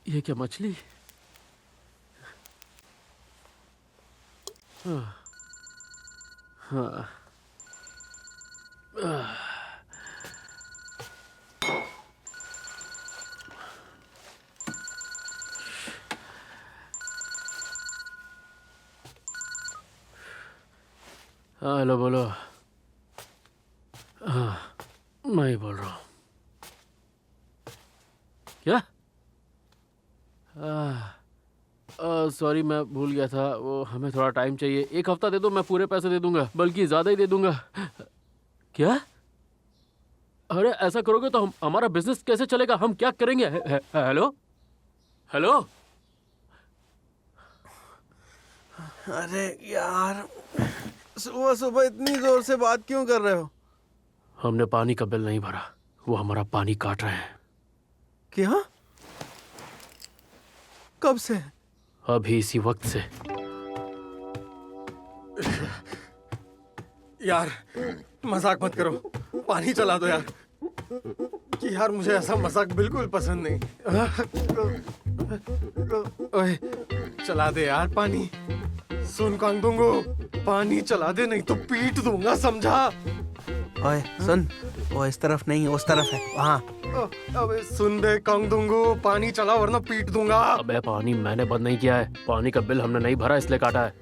ये क्या मछली? हाँ, हाँ, हेलो बोलो। हाँ, मैं ही बोल रहा हूँ। क्या? सॉरी, मैं भूल गया था। वो हमें थोड़ा टाइम चाहिए। 1 हफ्ता दे दो, मैं पूरे पैसे दे दूंगा, बल्कि ज्यादा ही दे दूंगा। क्या? अरे ऐसा करोगे तो हमारा बिजनेस कैसे चलेगा? हम क्या करेंगे? Hello, hello. अरे यार, सुबह सुबह इतनी जोर से बात क्यों कर रहे हो? हमने पानी का बिल नहीं भरा, वो हमारा पानी काट रहे हैं। क्या? कब से? अभी इसी वक्त से। यार मजाक मत करो, पानी चला दो यार। कि यार मुझे ऐसा मजाक बिल्कुल पसंद नहीं। ओए चला दे यार पानी। सुन कांगदुंगो, पानी चला दे नहीं तो पीट दूंगा, समझा? ओए सुन, वो इस तरफ नहीं उस तरफ है, वहाँ। अबे सुन बे कांगदुंगो, पानी चला वरना पीट दूंगा। अबे पानी मैंने बंद नहीं किया है, पानी का बिल हमने नहीं भरा इसलिए काटा है।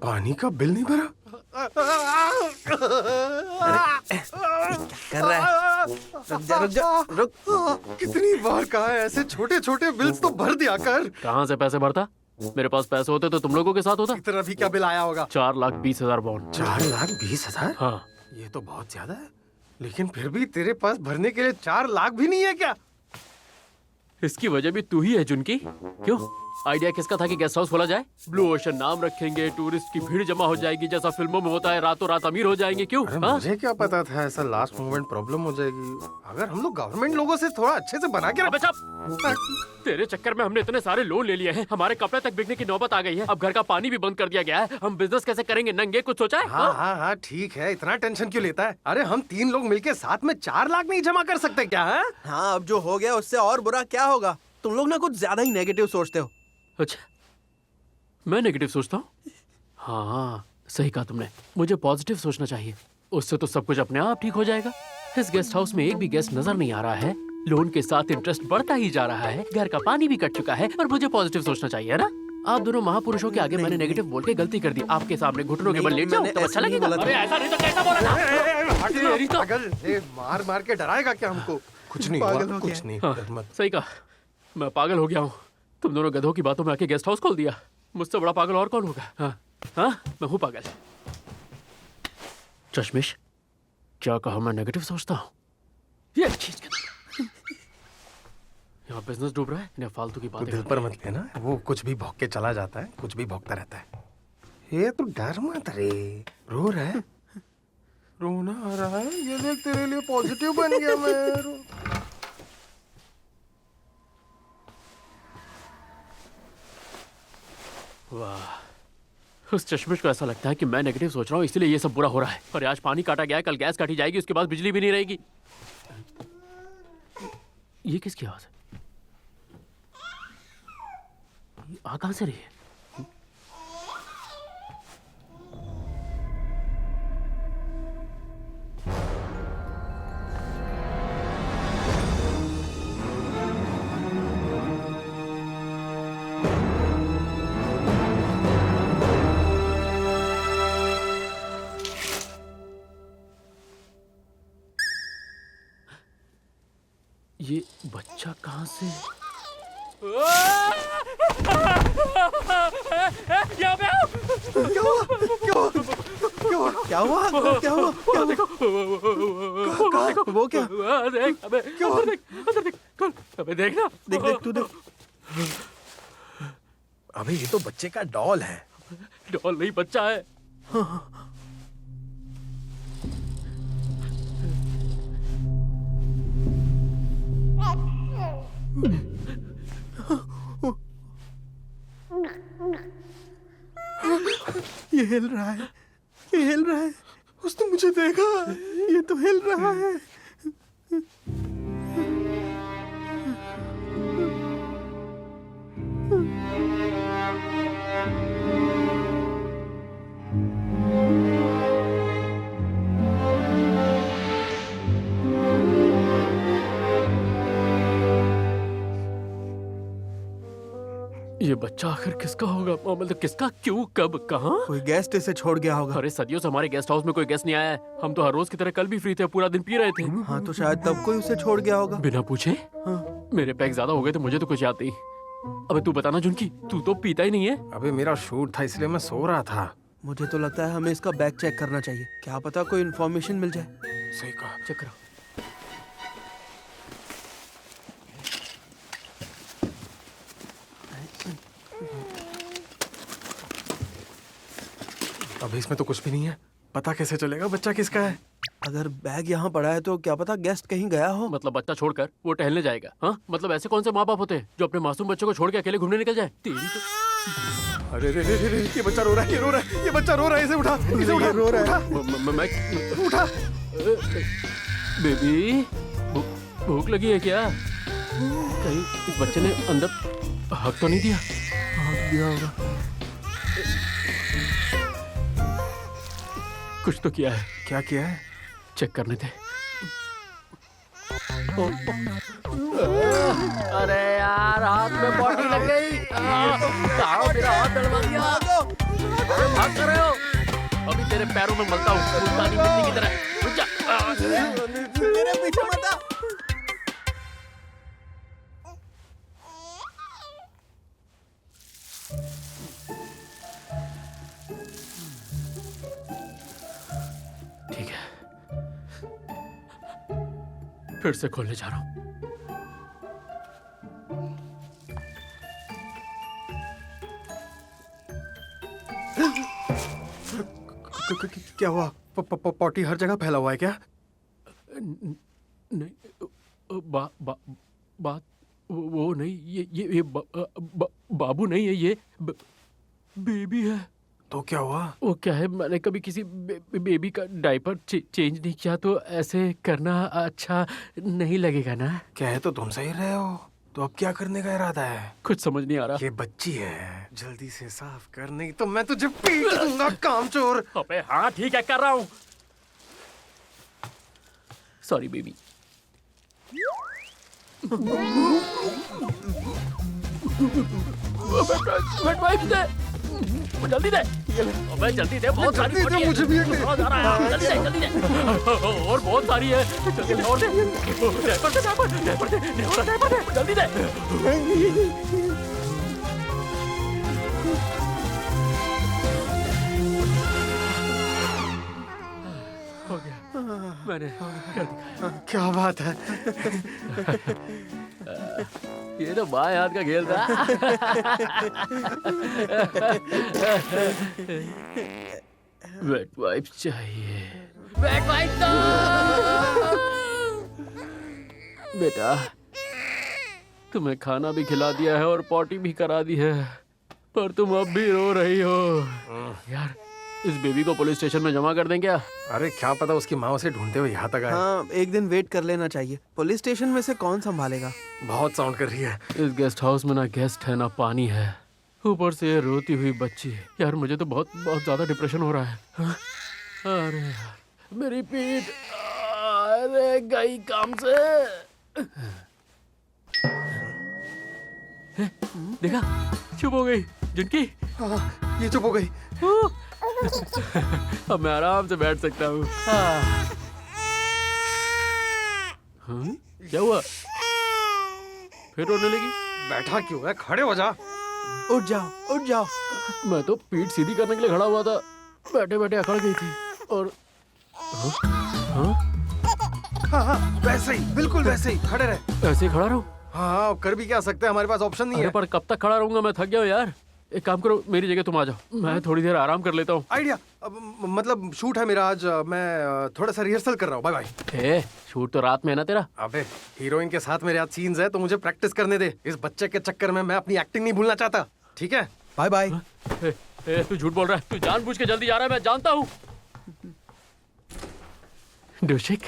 पानी का बिल नहीं भरा? कर रहा है? रुक जा, रुक। कितनी बार कहा है, ऐसे छोटे छोटे बिल्स तो भर दिया कर। कहाँ से पैसे भरता? मेरे पास पैसे होते तो तुम लोगों के साथ होता। इतना भी क्या बिल आया होगा? 4,20,000 बॉन्ड। 4,20,000? हाँ। ये तो बहुत ज्यादा है, लेकिन फिर भी तेरे पास भरने के लिए 4 लाख भी नहीं है क्या? इसकी वजह भी तू ही है जुनकी। क्यों? आइडिया किसका था कि गेस्ट हाउस खोला जाए? ब्लू ओशन नाम रखेंगे, टूरिस्ट की भीड़ जमा हो जाएगी, जैसा फिल्मों में होता है, रातों रात अमीर हो जाएंगे। क्यों? अरे हाँ? मुझे क्या पता था ऐसा लास्ट मोमेंट प्रॉब्लम हो जाएगी। अगर हम लोग गवर्नमेंट लोगों से थोड़ा अच्छे से बना के अबे चुप! तेरे चक्कर में हमने इतने सारे लोन ले लिए हैं, हमारे कपड़े तक बिकने की नौबत आ गई है। अब घर का पानी भी बंद कर दिया गया है। हम बिजनेस कैसे करेंगे नंगे? कुछ सोचा है? हाँ हाँ हाँ ठीक है, इतना टेंशन क्यों लेता है? अरे हम 3 लोग मिलके साथ में 4 लाख नहीं जमा कर सकते क्या? है हाँ, अब जो हो गया उससे और बुरा क्या होगा? तुम लोग ना कुछ ज्यादा ही नेगेटिव सोचते हो। अच्छा, मैं नेगेटिव सोचता हूँ? हाँ, सही कहा तुमने। मुझे पॉजिटिव सोचना चाहिए, उससे तो सब कुछ अपने आप ठीक हो जाएगा। इस गेस्ट हाउस में एक भी गेस्ट नजर नहीं आ रहा है, लोन के साथ इंटरेस्ट बढ़ता ही जा रहा है, घर का पानी भी कट चुका है, और मुझे पॉजिटिव सोचना चाहिए ना? आप दोनों महापुरुषों के आगे मैंने नेगेटिव बोल के गलती कर दी। आपके सामने घुटनों के बल लेट जाऊं तो अच्छा लगेगा? अरे ऐसा नहीं तो कैसा बोला था? तेरी तो- पागल, मार मार के डराएगा क्या हमको? कुछ नहीं पागल हुआ, हो कुछ गया। नहीं, हाँ, डर मत। सही कहा, मैं पागल हो गया हूँ। तुम दोनों गधों की बातों में आके गेस्ट हाउस खोल दिया। मुझसे बड़ा पागल और कौन होगा? हाँ हाँ, मैं हूँ पागल। चश्मिश, क्या कहा मैं नेगेटिव सोचता हूँ? ये चीज यहाँ बिजनेस डूब रहा है, इन्हें फालतू की तू बातें दिल करनी पर है। मत लेना, वो कुछ भी भौंक के चला जाता है, कुछ भी भौंकता रहता है। ये तो डर मत रे, रो रहा है? रोना आ रहा है? ये देख तेरे लिए पॉजिटिव बन गया मैं। वाह, उस चश्मिश को ऐसा लगता है कि मैं नेगेटिव सोच रहा हूँ इसलिए ये सब बुरा हो रहा है। और आज पानी काटा गया है, कल गैस काटी जाएगी, उसके बाद बिजली भी नहीं रहेगी। ये किसकी आवाज है? ये आ कहां से रही है? ये बच्चा कहां से? यहाँ पे आओ! क्या हुआ? क्या हुआ? देखो, वो क्या? देख, अबे अंदर देख, कौन? अबे देखना, देख तू देख। अबे ये तो बच्चे का डॉल है। डॉल नहीं, बच्चा है। ये हिल रहा है, ये हिल रहा है। उसने मुझे देखा। ये तो हिल रहा है। ये बच्चा आखिर किसका होगा? मतलब किसका, क्यों, कब, कहाँ? कोई गेस्ट इसे छोड़ गया होगा। अरे सदियों से हमारे गेस्ट हाउस में कोई गेस्ट नहीं आया है। हम तो हर रोज की तरह कल भी फ्री थे, पूरा दिन पी रहे थे। हाँ तो शायद तब कोई उसे छोड़ गया होगा। बिना पूछे? हाँ। मेरे पैक ज्यादा हो गए थे, मुझे तो कुछ याद नहीं। अबे तू बताना जुनकी, तू तो पीता ही नहीं है। अबे मेरा शूट था इसलिए मैं सो रहा था। मुझे तो लगता है हमें इसका बैग चेक करना चाहिए, क्या पता कोई इन्फॉर्मेशन मिल जाए। सही कहा। चेक करो। अभी इसमें तो कुछ भी नहीं है, पता कैसे चलेगा बच्चा किसका है? अगर बैग यहाँ पड़ा है तो क्या पता गेस्ट कहीं गया हो। मतलब बच्चा छोड़कर वो टहलने जाएगा? हाँ, मतलब ऐसे कौन से माँ बाप होते हैं जो अपने मासूम बच्चों को छोड़ के अकेले घूमने निकल जाए? तेरी तो अरे रे रे रे रे, ये बच्चा रो रहा है, ये रो रहा है, ये बच्चा रो रहा है, इसे उठा, इसे उठा, रो रहा उठा, मैं उठा। बेबी, भूख लगी है क्या? कहीं इस बच्चे ने अंदर हक तो नहीं दिया? हाँ दिया होगा। कुछ तो किया है, क्या किया है? चेक करने थे। अरे यार, हाथ में बॉटल लग गई। मेरा हाथ डलवा दिया। अरे भाग कर रहे हो? अभी तेरे पैरों में मलता हूँ मुल्तानी मिट्टी की तरह। रुक जा। मेरे पीछे मत आ। ठीक है, फिर से खोलने जा रहा हूँ। क्या हुआ? पॉटी हर जगह फैला हुआ है क्या? नहीं, बात वो नहीं, ये बाबू नहीं है, ये बेबी है। तो क्या हुआ? वो क्या है, मैंने कभी किसी बेबी का डायपर चेंज नहीं किया, तो ऐसे करना अच्छा नहीं लगेगा ना? कह तो तुम सही रहे हो, तो अब क्या करने का इरादा है? कुछ समझ नहीं आ रहा। ये बच्ची है, जल्दी से साफ कर, नहीं तो मैं तुझे पीट दूंगा कामचोर। अबे हाँ ठीक है, कर रहा हूँ। Sorry baby. जल्दी दे, अबे जल्दी दे, बहुत सारी जल्दी दे, मुझे भी एक दे। जल्दी दे। और बहुत सारी है, जल्दी दे, और दे। डायपर दे, जल्दी दे। हो गया, मैंने कर दिखाया। क्या बात है? ये तो बाएं हाथ का खेल था। वेट वाइप चाहिए, वेट वाइप दो। बेटा, तुम्हें खाना भी खिला दिया है और पॉटी भी करा दी है, पर तुम अब भी रो रही हो। यार, इस बेबी को पुलिस स्टेशन में जमा कर दें क्या? अरे क्या पता उसकी माँ उसे ढूंढते हुए यहाँ तक आए। हाँ एक दिन वेट कर लेना चाहिए, पुलिस स्टेशन में से कौन संभालेगा। बहुत साउंड कर रही है। इस गेस्ट हाउस में ना गेस्ट है ना पानी है, ऊपर से ये रोती हुई बच्ची। यार मुझे तो बहुत ज्यादा डिप्रेशन हो रहा है। हाँ? अरे यार, मेरी पीठ, अरे गई काम से। देखा, चुप हो गई जिनकी। हाँ, ये चुप हो गई। अब मैं आराम से बैठ सकता हूँ। हाँ? क्या हुआ? फिर रोने लगी? बैठा क्यों है? खड़े हो जा। उठ जाओ, उठ जाओ। मैं तो पीठ सीधी करने के लिए खड़ा हुआ था, बैठे बैठे अकड़ गई थी। और हाँ? हाँ, वैसे ही, बिल्कुल वैसे ही खड़े रहे। ऐसे ही खड़ा रहूं? हाँ, कर भी क्या सकते हैं, हमारे पास ऑप्शन नहीं अरे है। पर कब तक खड़ा रहूंगा, मैं थक गया हूँ यार। एक काम करो, मेरी जगह तुम आ जाओ, मैं थोड़ी देर आराम कर लेता हूँ। आइडिया, मतलब शूट है मेरा आज, मैं थोड़ा सा रिहर्सल कर रहा हूँ। Bye bye. शूट तो रात में है ना तेरा? अबे हीरोइन के साथ मेरे आज सीन्स है, तो मुझे प्रैक्टिस करने दे। इस बच्चे के चक्कर में मैं अपनी एक्टिंग नहीं भूलना चाहता, ठीक है? Bye bye. तू झूठ बोल रहा है, तू जानबूझ के जल्दी जा रहा है, मैं जानता हूँ। डोशिक,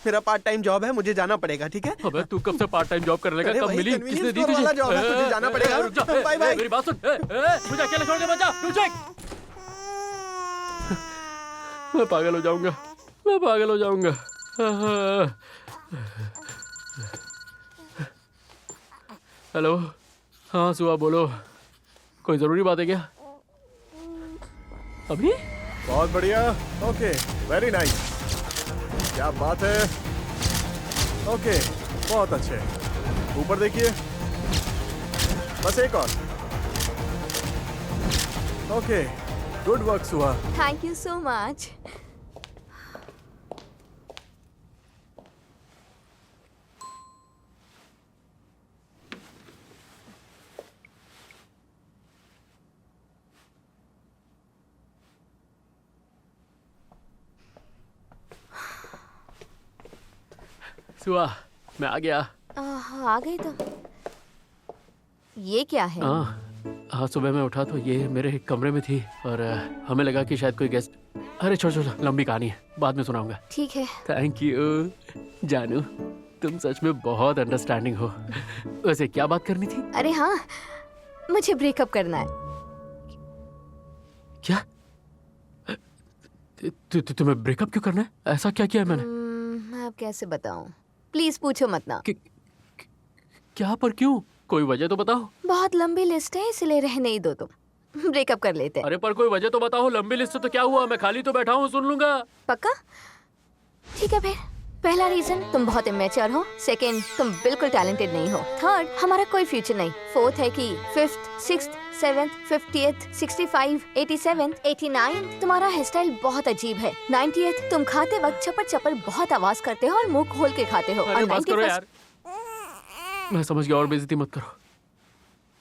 मेरा पार्ट टाइम जॉब है, मुझे जाना पड़ेगा, ठीक है? अबे तू कब से पार्ट टाइम जॉब करने लगा? अरे कब वही मिली? convenience किसने दी store तुझे? वाला job है, मुझे जाना पड़ेगा। रुक जा, बाय बाय। मेरी बात सुन, मुझे अकेले छोड़ के मत जा, डोशिक। मैं पागल हो जाऊंगा, मैं पागल हो जाऊंगा। हेलो, हाँ सुहा बोलो, कोई जरूरी बात है क्या? अभी? बहुत बढ़िया। Okay, very nice. क्या बात है। ओके, बहुत अच्छे। ऊपर देखिए, बस एक और। Okay, good work Suha. Thank you so much. Suha, मैं आ गया। आ गई तो। ये क्या है? हाँ, सुबह मैं उठा तो ये मेरे कमरे में थी और हमें लगा कि शायद कोई गेस्ट। अरे छोड़ छोड़, लंबी कहानी है, बाद में सुनाऊंगा। ठीक है। थैंक यू जानू, तुम सच में बहुत अंडरस्टैंडिंग हो। वैसे क्या बात करनी थी? अरे हाँ, मुझे ब्रेकअप करना है। क्या? तुम्हें ब्रेकअप क्यों करना है? ऐसा क्या किया है मैंने? मैं अब कैसे बताऊं? प्लीज पूछो मत ना। क्या पर क्यों? कोई वजह तो बताओ। बहुत लंबी लिस्ट है, इसलिए रहने ही दो तुम। ब्रेकअप कर लेते हैं। अरे पर कोई वजह तो बताओ। लंबी लिस्ट तो क्या हुआ, मैं खाली तो बैठा हूँ, सुन लूंगा। पक्का? ठीक है फिर। पहला रीजन, तुम बहुत इमेच्योर हो। सेकंड, तुम बिल्कुल टैलेंटेड नहीं हो। थर्ड, हमारा कोई फ्यूचर नहीं। फोर्थ है कि फिफ्थ, सिक्स्थ, सेवेंथ, 50th, 65, 87, 89 तुम्हारा हेयर स्टाइल बहुत अजीब है। 90th, तुम खाते वक्त चपर चपर बहुत आवाज करते हो और मुंह खोल के खाते हो। अरे और बस करो 91st यार, मैं समझ गया, और बेइज्जती मत करो।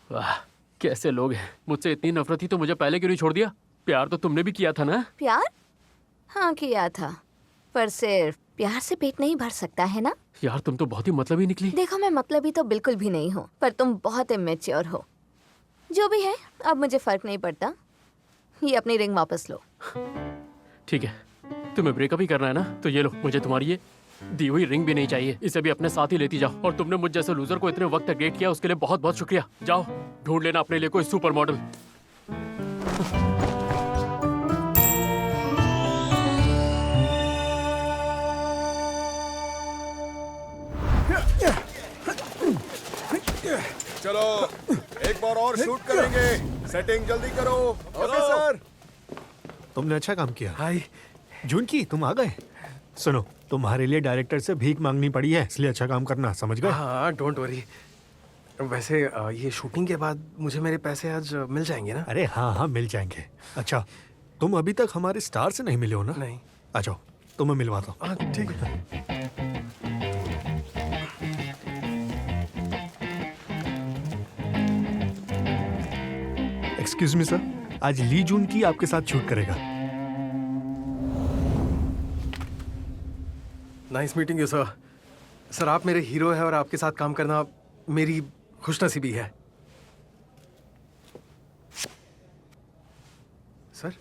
वाह, कैसे लोग हैं। मुझसे इतनी नफरत थी तो मुझे पहले क्यों नहीं छोड़ दिया? प्यार तो तुमने भी किया था ना? प्यार? हाँ किया था, पर सिर्फ प्यार से पेट नहीं भर सकता है ना। यार तुम तो बहुत ही मतलबी निकली। देखो, मैं मतलबी तो बिल्कुल भी नहीं हूँ, पर तुम बहुत इमेच्योर हो। जो भी है, अब मुझे फर्क नहीं पड़ता। ये अपनी रिंग वापस लो। ठीक है, तुम्हें ब्रेकअप ही करना है ना, तो ये लो, मुझे तुम्हारी ये दी हुई रिंग भी नहीं चाहिए। इसे भी अपने साथ ही लेती जाओ। और तुमने मुझ जैसे लूजर को इतने वक्त तक डेट किया, उसके लिए बहुत बहुत शुक्रिया। जाओ ढूंढ लेना अपने लिए कोई सुपर मॉडल। चलो एक बार और शूट करेंगे। सेटिंग जल्दी करो। Okay sir. तुमने अच्छा काम किया। हाय। जुनकी, तुम आ गए। सुनो, तुम्हारे लिए डायरेक्टर से भीख मांगनी पड़ी है, इसलिए अच्छा काम करना, समझ गए? हाँ, डोंट वरी। वैसे ये शूटिंग के बाद मुझे मेरे पैसे आज मिल जाएंगे ना? अरे हाँ हाँ, मिल जाएंगे। अच्छा, तुम अभी तक हमारे स्टार से नहीं मिले हो ना? नहीं। आ जाओ, तुम्हें मिलवाता हूँ। हाँ ठीक है। एक्सक्यूज मी सर, आज ली जून की आपके साथ शूट करेगा। Nice meeting you sir. Sir, आप मेरे हीरो हैं और आपके साथ काम करना मेरी खुशनसीबी है। सर,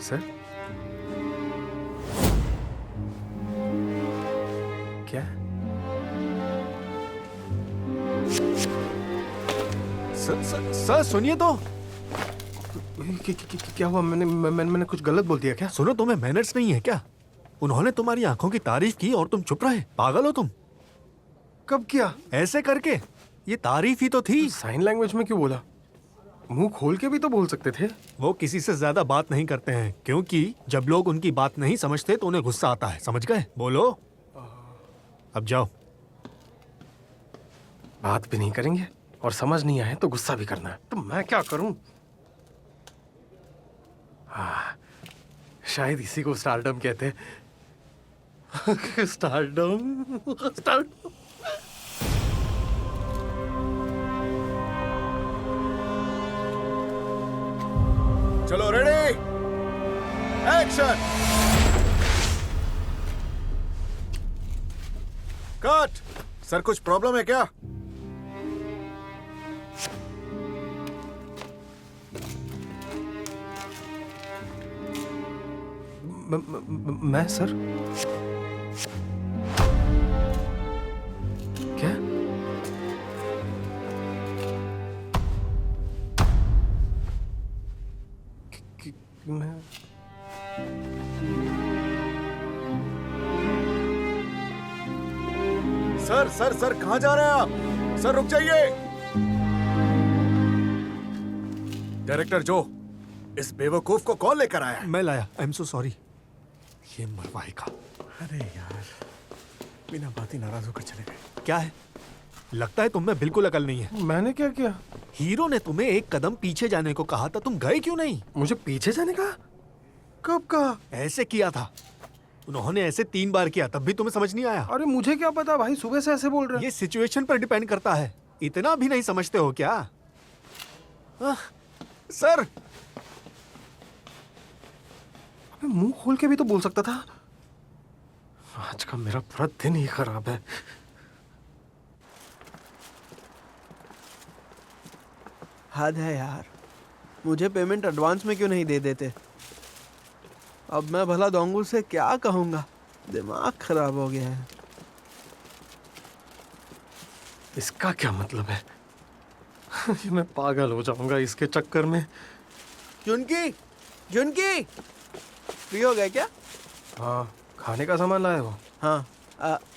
सर, क्या? सर सुनिए तो। क्या हुआ? मैंने कुछ गलत बोल दिया क्या? सुनो, तुम्हें मैनर्स नहीं है क्या? उन्होंने तुम्हारी आंखों की तारीफ की और तुम चुप रहे। पागल हो तुम? कब किया? ऐसे करके? ये तारीफ ही तो थी। साइन लैंग्वेज में क्यों बोला? मुंह खोल के भी तो बोल सकते थे। वो किसी से ज्यादा बात नहीं करते हैं, क्योंकि जब लोग उनकी बात नहीं समझते तो उन्हें गुस्सा आता है, समझ गए? बोलो, अब जाओ। बात भी नहीं करेंगे और समझ नहीं आए तो गुस्सा भी करना है, तो मैं क्या करूं? शायद इसी को स्टारडम कहते हैं। स्टारडम। चलो रेडी, एक्शन, कट। सर कुछ प्रॉब्लम है क्या? मैं सर? क्या? मैं सर सर सर कहाँ जा रहे हैं आप? सर रुक जाइए। डायरेक्टर जो, इस बेवकूफ को कौन लेकर आया है? मैं लाया। I am so sorry. ये मरवाएगा। अरे यार, बिना बात ही नाराज होकर चले गए। क्या है? लगता है तुम में बिल्कुल अकल नहीं है। मैंने क्या किया? हीरो ने तुम्हें एक कदम पीछे जाने को कहा था, तुम गए क्यों नहीं? मुझे पीछे जाने का? कब कहा? ऐसे किया था उन्होंने, ऐसे 3 बार किया, तब भी तुम्हें समझ नहीं आया। अरे मुझे क्या पता भाई, सुबह से ऐसे बोल रहे हैं। ये सिचुएशन पर डिपेंड करता है। इतना भी नहीं समझते हो क्या? सर, अबे मुंह खोल के भी तो बोल सकता था। आज का मेरा पूरा दिन ही खराब है। हद है यार, मुझे पेमेंट एडवांस में क्यों नहीं दे देते? अब मैं भला दोंगुल से क्या कहूँगा? दिमाग खराब हो गया है। इसका क्या मतलब है? ये मैं पागल हो जाऊंगा इसके चक्कर में। जुनकी, जुनकी, फ्री हो गए क्या? हाँ, खाने का सामान लाए हो? हाँ,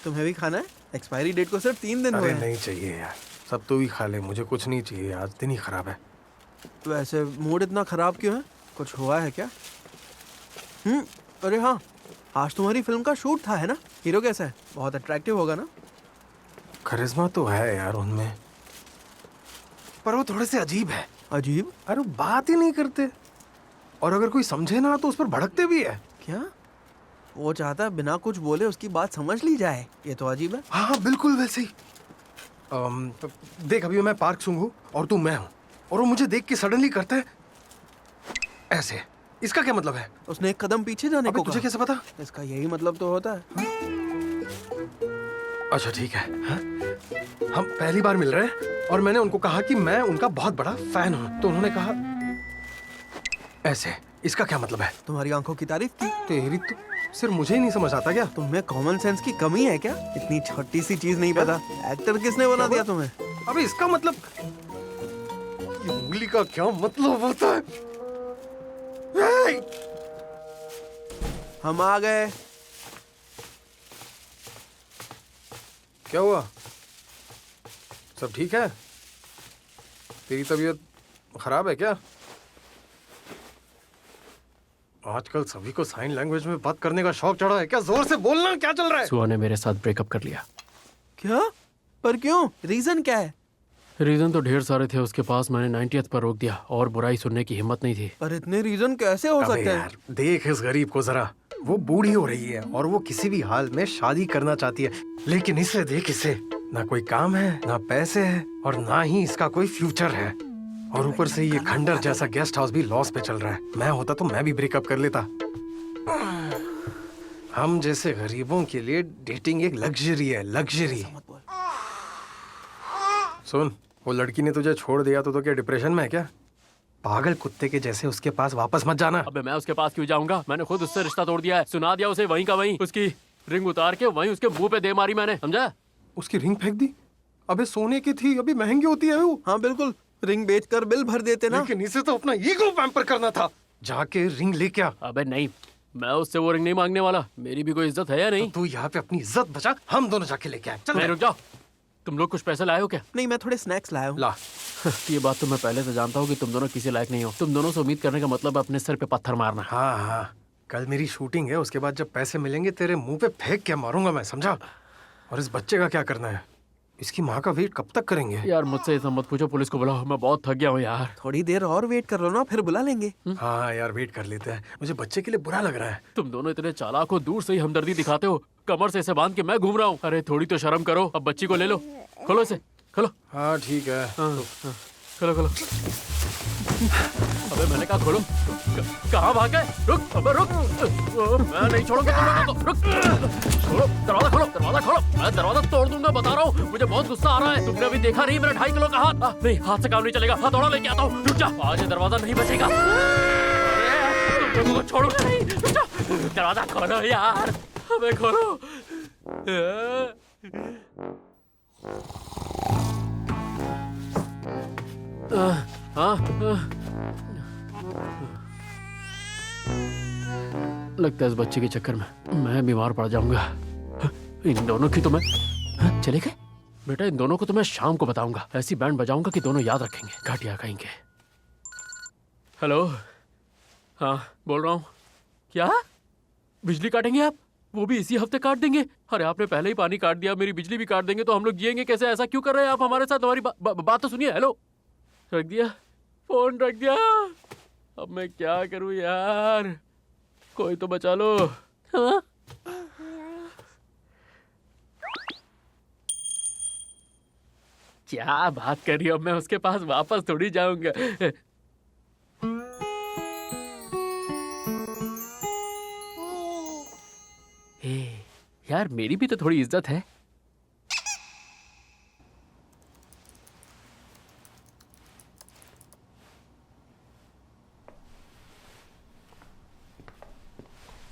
तुम्हें भी खाना है? एक्सपायरी डेट को सिर्फ 3 दिन हुए अरे हैं। नहीं चाहिए यार, सब तू ही खा ले, मुझे कुछ नहीं चाहिए, आज दिन ही खराब है। वैसे मूड इतना खराब क्यों है? कुछ हुआ है क्या? अरे हाँ, आज तुम्हारी फिल्म का शूट था है ना? हीरो कैसा है? बहुत अट्रैक्टिव होगा ना? करिश्मा तो है यार उनमें, पर वो थोड़े से अजीब है। अजीब? अरे वो बात ही नहीं करते, और अगर कोई समझे ना तो उस पर भड़कते भी है। क्या? वो चाहता है बिना कुछ बोले उसकी बात समझ ली जाए। ये तो अजीब है। हाँ हाँ बिल्कुल वैसे ही। देख, अभी मैं पार्क सुंग हूँ और तू मैं हूँ, और वो मुझे देख के सडनली करता है ऐसे। इसका क्या मतलब है? उसने एक कदम पीछे जाने अबे को तुझे कहा। कैसे पता? इसका यही मतलब तो होता है। अच्छा ठीक है। हाँ? हम पहली बार मिल रहे हैं और मैंने उनको कहा कि मैं उनका बहुत बड़ा फैन हूँ, तो उन्होंने कहा ऐसे। इसका क्या मतलब है? तुम्हारी आंखों की तारीफ की। तेरी तो सिर्फ मुझे ही नहीं समझ आता क्या? तुम्हें कॉमन सेंस की कमी है क्या? इतनी छोटी सी चीज नहीं पता? एक्टर किसने बना दिया तुम्हें? अबे इसका मतलब, ये उंगली का क्या मतलब होता है? ए! हम आ गए। क्या हुआ? सब ठीक है? तेरी तबीयत खराब है क्या? आजकल सभी को साइन लैंग्वेज में बात करने का शौक चढ़ा है क्या? जोर से बोलना, क्या चल रहा है? सुहा ने मेरे साथ ब्रेकअप कर लिया। क्या? पर क्यों? रीजन क्या है? रीजन तो ढेर सारे थे उसके पास, मैंने 90th पर रोक दिया और बुराई सुनने की हिम्मत नहीं थी। पर इतने रीजन कैसे हो अबे सकते हैं? यार, देख इस गरीब को जरा, वो बूढ़ी हो रही है और वो किसी भी हाल में शादी करना चाहती है, लेकिन इसे देख, इसे ना कोई काम है, ना पैसे है, और ना ही इसका कोई फ्यूचर है, और ऊपर से ये खंडर जैसा गेस्ट हाउस भी लॉस पे चल रहा है। मैं होता तो मैं भी ब्रेकअप कर लेता। हम जैसे गरीबों के लिए डेटिंग एक लग्जरी है, लग्जरी। सुन, वो लड़की ने तुझे छोड़ दिया तो क्या डिप्रेशन में है क्या? पागल कुत्ते के जैसे उसके पास वापस मत जाना। अबे मैं उसके पास क्यों जाऊंगा? मैंने खुद उससे रिश्ता तोड़ दिया है, सुना दिया उसे वहीं का वहीं। उसकी रिंग उतार के वहीं उसके मुंह पे दे मारी मैंने, समझा? उसकी रिंग फेंक दी? अबे सोने की थी, अभी महंगी होती है वो। हाँ बिल्कुल, रिंग बेचकर बिल भर देते ना। लेकिन इसे तो अपना ईगो पैम्पर करना था। जाके रिंग लेके आ। अबे नहीं, मैं उससे वो रिंग नहीं मांगने वाला। मेरी भी कोई इज्जत है या नहीं? तू यहाँ पे अपनी इज्जत बचा, हम दोनों जाके लेके आए। चल नहीं, रुक जाओ। तुम लोग कुछ पैसे लाए हो क्या? नहीं, मैं थोड़े स्नैक्स लाया हूँ। ला। ये बात तो मैं पहले से जानता हूँ कि तुम दोनों किसी लायक नहीं हो। तुम दोनों से उम्मीद करने का मतलब है अपने सर पे पत्थर मारना। हाँ हाँ, कल मेरी शूटिंग है, उसके बाद जब पैसे मिलेंगे तेरे मुंह पे फेंक के मारूंगा मैं, समझा? और इस बच्चे का क्या करना है? इसकी माँ का वेट कब तक करेंगे? यार मुझसे ऐसा मत पूछो, पुलिस को बुलाओ, मैं बहुत थक गया हूँ यार। थोड़ी देर और वेट कर लो ना, फिर बुला लेंगे। हाँ यार, वेट कर लेते हैं। मुझे बच्चे के लिए बुरा लग रहा है। तुम दोनों इतने चालाक हो, दूर से ही हमदर्दी दिखाते हो। कमर से इसे बांध के मैं घूम रहा हूँ। अरे थोड़ी तो शर्म करो। अब बच्ची को ले लो, खोलो इसे, खोलो। हाँ ठीक है। खोलो खोलो। अबे मैंने कहा खोलो। कहाँ भाग गए? रुक, अबे रुक। मैं नहीं छोड़ूंगा तुम लोगों को। रुक, छोड़ो, दरवाजा खोलो, दरवाजा खोलो। मैं दरवाजा तोड़ दूंगा, बता रहा हूँ। मुझे बहुत गुस्सा आ रहा है। तुमने अभी देखा नहीं मेरा 2.5 किलो का हाथ? नहीं, हाथ से काम नहीं चलेगा। हथौड़ा लेके आता हूँ। रुक जा, आज ये दरवाजा नहीं बचेगा। तुम लोगों को छोड़ूंगा नहीं। रुक जा, दरवाजा खोलो यार, अबे खोलो। लगता है इस बच्चे के चक्कर में मैं बीमार पड़ जाऊंगा। इन दोनों की तो मैं हाँ, चले गए? बेटा इन दोनों को तो मैं शाम को बताऊंगा। ऐसी बैंड बजाऊंगा कि दोनों याद रखेंगे। घटिया कहेंगे। हेलो, हाँ बोल रहा हूँ। क्या बिजली काटेंगे आप? वो भी इसी हफ्ते काट देंगे? अरे आपने पहले ही पानी काट दिया, मेरी बिजली भी काट देंगे तो हम लोग जिएंगे कैसे? ऐसा क्यों कर रहे हैं आप हमारे साथ? हमारी बात तो सुनिए। हेलो, रख दिया फोन, रख दिया। अब मैं क्या करूं यार, कोई तो बचा लो। हाँ? क्या बात कर रही हो? मैं उसके पास वापस थोड़ी जाऊंगा। हे, यार मेरी भी तो थोड़ी इज्जत है।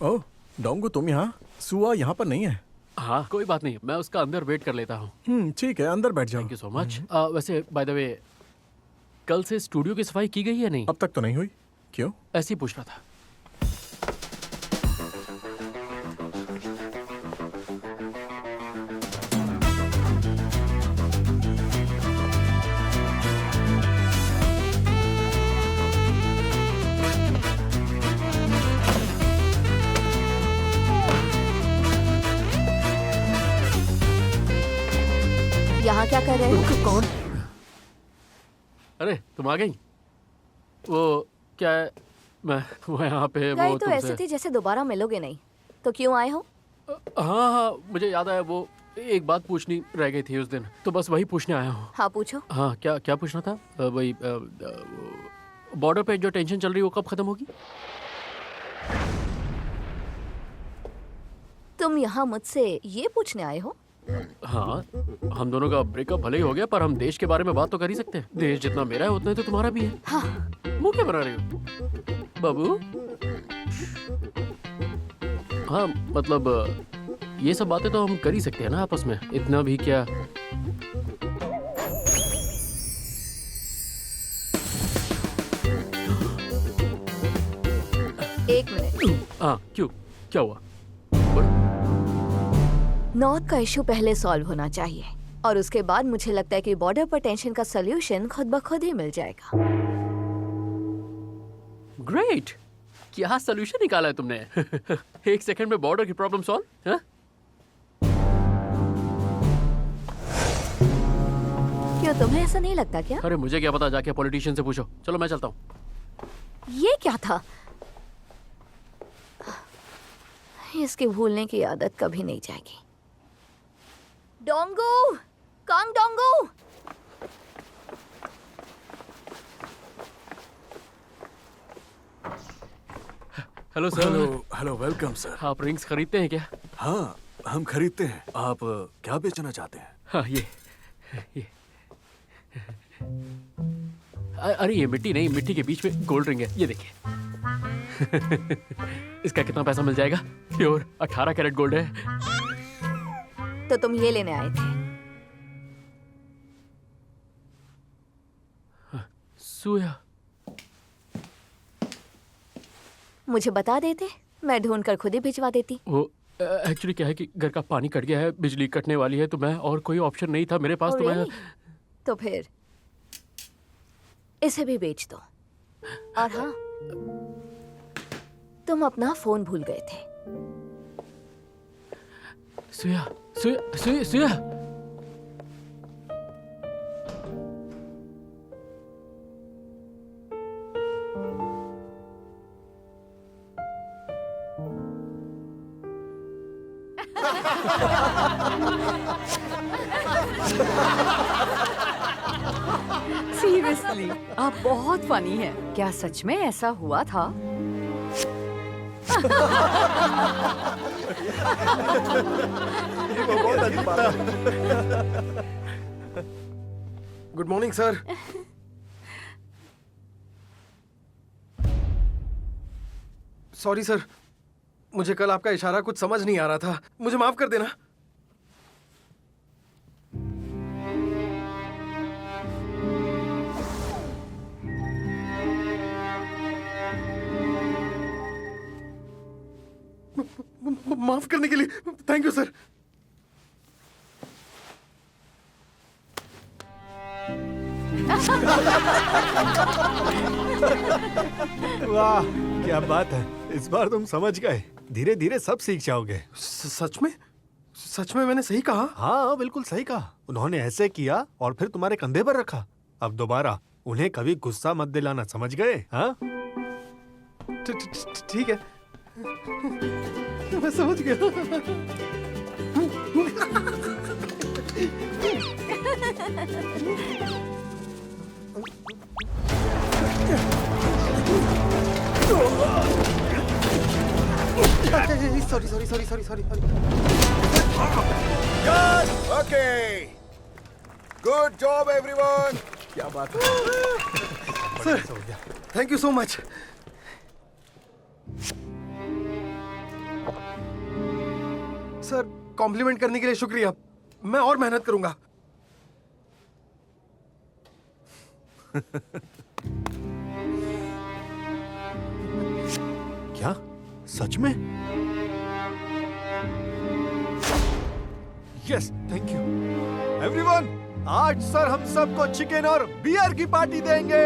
ओह डोंगू, तुम यहाँ? सुआ यहाँ पर नहीं है। हाँ कोई बात नहीं, मैं उसका अंदर वेट कर लेता हूँ। ठीक है, अंदर बैठ जाओ। Thank you so much. वैसे बाय द वे, कल से स्टूडियो की सफाई की गई है नहीं? अब तक तो नहीं हुई। क्यों? ऐसे ही पूछ रहा था। यहाँ क्या कर रहे हो? कौन? अरे तुम आ गई? वो क्या है, मैं वो यहाँ पे गए वो तो तुमसे ऐसे थे जैसे दोबारा मिलोगे नहीं। तो क्यों आए हो? हाँ हाँ मुझे याद आया, वो एक बात पूछनी रह गई थी उस दिन, तो बस वही पूछने आया हूँ। हाँ पूछो। हाँ क्या क्या पूछना था? वही बॉर्डर पे जो टेंशन चल रही है वो कब खत्म होगी? तुम यहाँ मुझसे ये पूछने आए हो? हाँ, हम दोनों का ब्रेकअप भले ही हो गया पर हम देश के बारे में बात तो कर ही सकते हैं। देश जितना मेरा है उतना ही तो तुम्हारा भी है। हाँ। मुंह क्या बना रही हो बाबू? हाँ मतलब ये सब बातें तो हम कर ही सकते हैं ना आपस में, इतना भी क्या। एक मिनट। हाँ क्यों, क्या हुआ? नॉर्थ का इशू पहले सॉल्व होना चाहिए और उसके बाद मुझे लगता है कि बॉर्डर पर टेंशन का सलूशन खुद ब खुद ही मिल जाएगा। ग्रेट, क्या सलूशन निकाला है तुमने? एक सेकंड में बॉर्डर की प्रॉब्लम सॉल्व? हाँ? क्यों, तुम्हें ऐसा नहीं लगता क्या? अरे मुझे क्या पता, जाके पॉलिटिशियन से पूछो। चलो मैं चलता हूँ। ये क्या था? इसकी भूलने की आदत कभी नहीं जाएगी। डोंगू, कौन डोंगू? Hello sir. Hello, welcome sir. आप रिंग्स खरीदते हैं क्या? हाँ, हम खरीदते हैं। आप क्या बेचना चाहते हैं? हाँ ये अरे ये मिट्टी नहीं, मिट्टी के बीच में गोल्ड रिंग है, ये देखिए। इसका कितना पैसा मिल जाएगा? प्योर 18 कैरेट गोल्ड है। तो तुम ये लेने आए थे? सुया, मुझे बता देते, मैं ढूंढ कर खुद ही भिजवा देती। वो एक्चुअली क्या है कि घर का पानी कट गया है, बिजली कटने वाली है, तो मैं और कोई ऑप्शन नहीं था मेरे पास। तो मैं तो फिर इसे भी बेच दो। और हाँ, तुम अपना फोन भूल गए थे। सुया सुया सुया सुया। सीरियसली आप बहुत फनी हैं। क्या सच में ऐसा हुआ था? Good morning sir. Sorry sir, मुझे कल आपका इशारा कुछ समझ नहीं आ रहा था, मुझे माफ कर देना। माफ करने के लिए थैंक यू सर। वाह, क्या बात है। इस बार तुम समझ गए। धीरे धीरे सब सीख जाओगे। सच में? सच में मैंने सही कहा? हाँ, बिल्कुल सही कहा। उन्होंने ऐसे किया और फिर तुम्हारे कंधे पर रखा। अब दोबारा उन्हें कभी गुस्सा मत दिलाना, समझ गए? हाँ, ठीक है, मैं समझ गया। Sorry. Okay, good job everyone. क्या बात है sir, thank you so much. Sir, compliment करने के लिए शुक्रिया। मैं और मेहनत करूंगा। क्या सच में? Yes, thank you everyone. आज सर हम सबको चिकन और बियर की पार्टी देंगे।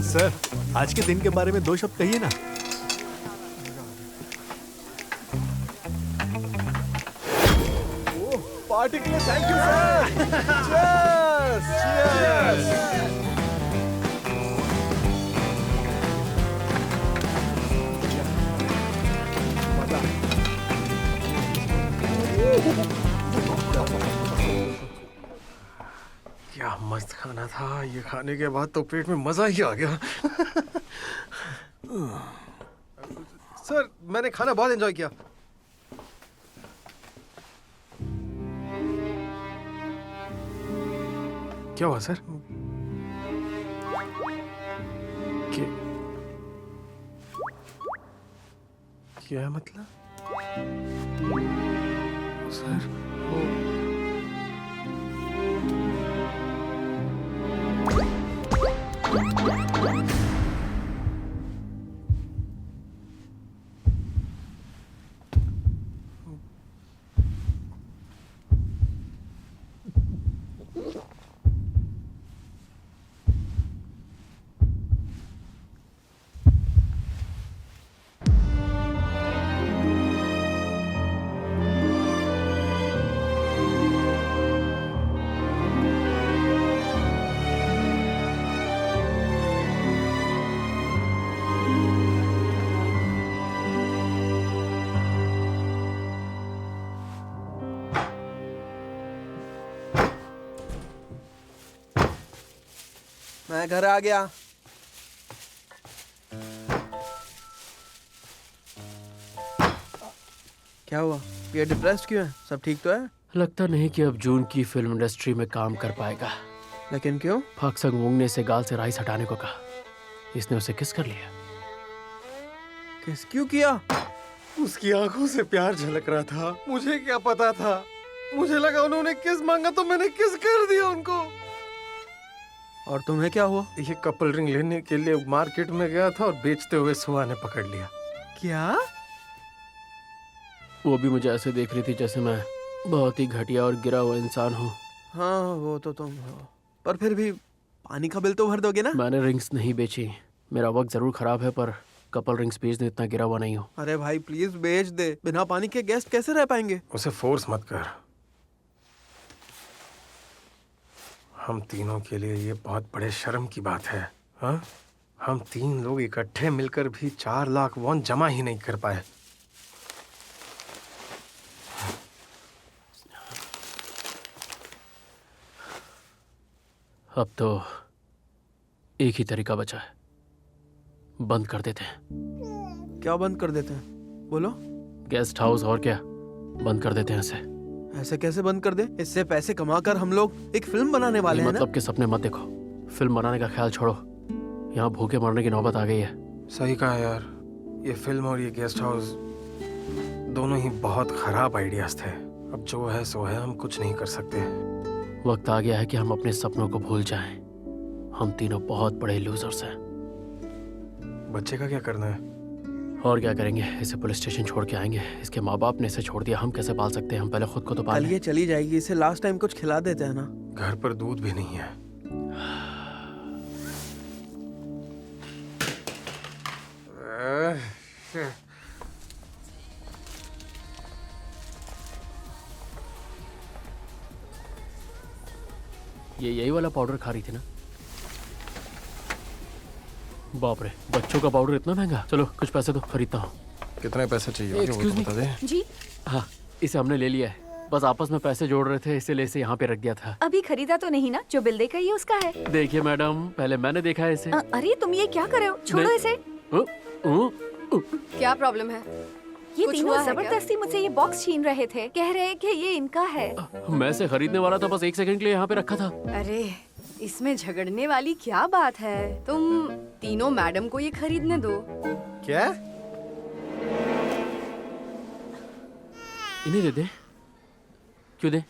सर, आज के दिन के बारे में 2 शब्द कहिए ना। पार्टी के लिए thank you sir. Cheers, cheers. क्या मस्त खाना था। ये खाने के बाद तो पेट में मजा ही आ गया। सर, मैंने खाना बहुत एंजॉय किया। क्या हुआ सर? क्या मतलब? सर, मैं घर आ गया। क्या हुआ? ये डिप्रेस्ड क्यों है? सब ठीक तो है? लगता नहीं कि अब जून की फिल्म इंडस्ट्री में काम कर पाएगा। लेकिन क्यों? फाक्संग वोंग ने इसे गाल से राइस हटाने को कहा। इसने उसे किस कर लिया। किस क्यों किया? उसकी आंखों से प्यार झलक रहा था। मुझे क्या पता था। मुझे लगा उन्होंने किस मांगा तो मैंने किस कर दिया उनको। और तुम्हें क्या हुआ? ये कपल रिंग लेने के लिए मार्केट में गया था और बेचते हुए सुहा ने पकड़ लिया। क्या? वो भी मुझे ऐसे देख रही थी जैसे मैं बहुत ही घटिया और गिरा हुआ इंसान हूँ। हाँ, वो तो तुम हो, पर फिर भी पानी का बिल तो भर दोगे ना? मैंने रिंग्स नहीं बेची। मेरा वक्त जरूर खराब है पर कपल रिंग्स बेचने इतना गिरा हुआ नहीं हूँ। अरे भाई प्लीज बेच दे। बिना पानी के गेस्ट कैसे रह पाएंगे? उसे फोर्स मत कर। हम तीनों के लिए ये बहुत बड़े शर्म की बात है। हाँ, हम 3 लोग इकट्ठे मिलकर भी 4 लाख वॉन जमा ही नहीं कर पाए। अब तो एक ही तरीका बचा है, बंद कर देते हैं। क्या बंद कर देते हैं? बोलो। गेस्ट हाउस, और क्या, बंद कर देते हैं इसे। ऐसे कैसे बंद कर दे? इससे पैसे कमाकर हम लोग एक फिल्म बनाने वाले हैं ना? मतलब के सपने मत देखो। फिल्म बनाने का ख्याल छोड़ो। यहाँ भूखे मरने की नौबत आ गई है। सही कहा यार। ये फिल्म और ये गेस्ट हाउस दोनों ही बहुत खराब आइडियाज थे। अब जो है सो है, हम कुछ नहीं कर सकते। वक्त आ गया है कि हम अपने सपनों को भूल जाएं। हम तीनों बहुत बड़े लूजर्स हैं। बच्चे का क्या करना है? और क्या करेंगे? इसे पुलिस स्टेशन छोड़ के आएंगे। इसके माँ बाप ने इसे छोड़ दिया, हम कैसे पाल सकते हैं? हम पहले खुद को तो कल पाल ये चली जाएगी, इसे लास्ट टाइम कुछ खिला देते हैं ना। घर पर दूध भी नहीं है। ये यही वाला पाउडर खा रही थी ना? बाप रे, बच्चों का पाउडर इतना महंगा। चलो कुछ पैसे तो खरीदता हूँ। कितने पैसे चाहिए? वो Excuse तो me? बता दे। जी हाँ, इसे हमने ले लिया है। बस आपस में पैसे जोड़ रहे थे, इसीलिए इसे यहाँ पे रख दिया था। अभी खरीदा तो नहीं ना? जो बिल देखा ये उसका है। देखिए मैडम, पहले मैंने देखा है इसे। अरे तुम ये क्या कर रहे हो? छोड़ो नहीं। इसे। क्या प्रॉब्लम है? ये कुछ तीनों हुआ है क्या? जबरदस्ती मुझसे ये बॉक्स छीन रहे थे। कह रहे हैं कि ये इनका है। मैं इसे खरीदने वाला था, बस 1 सेकंड के लिए यहाँ पे रखा था। अरे इसमें झगड़ने वाली क्या बात है? तुम तीनों मैडम को ये खरीदने दो। क्या? इन्हें दे दे। क्यों दे?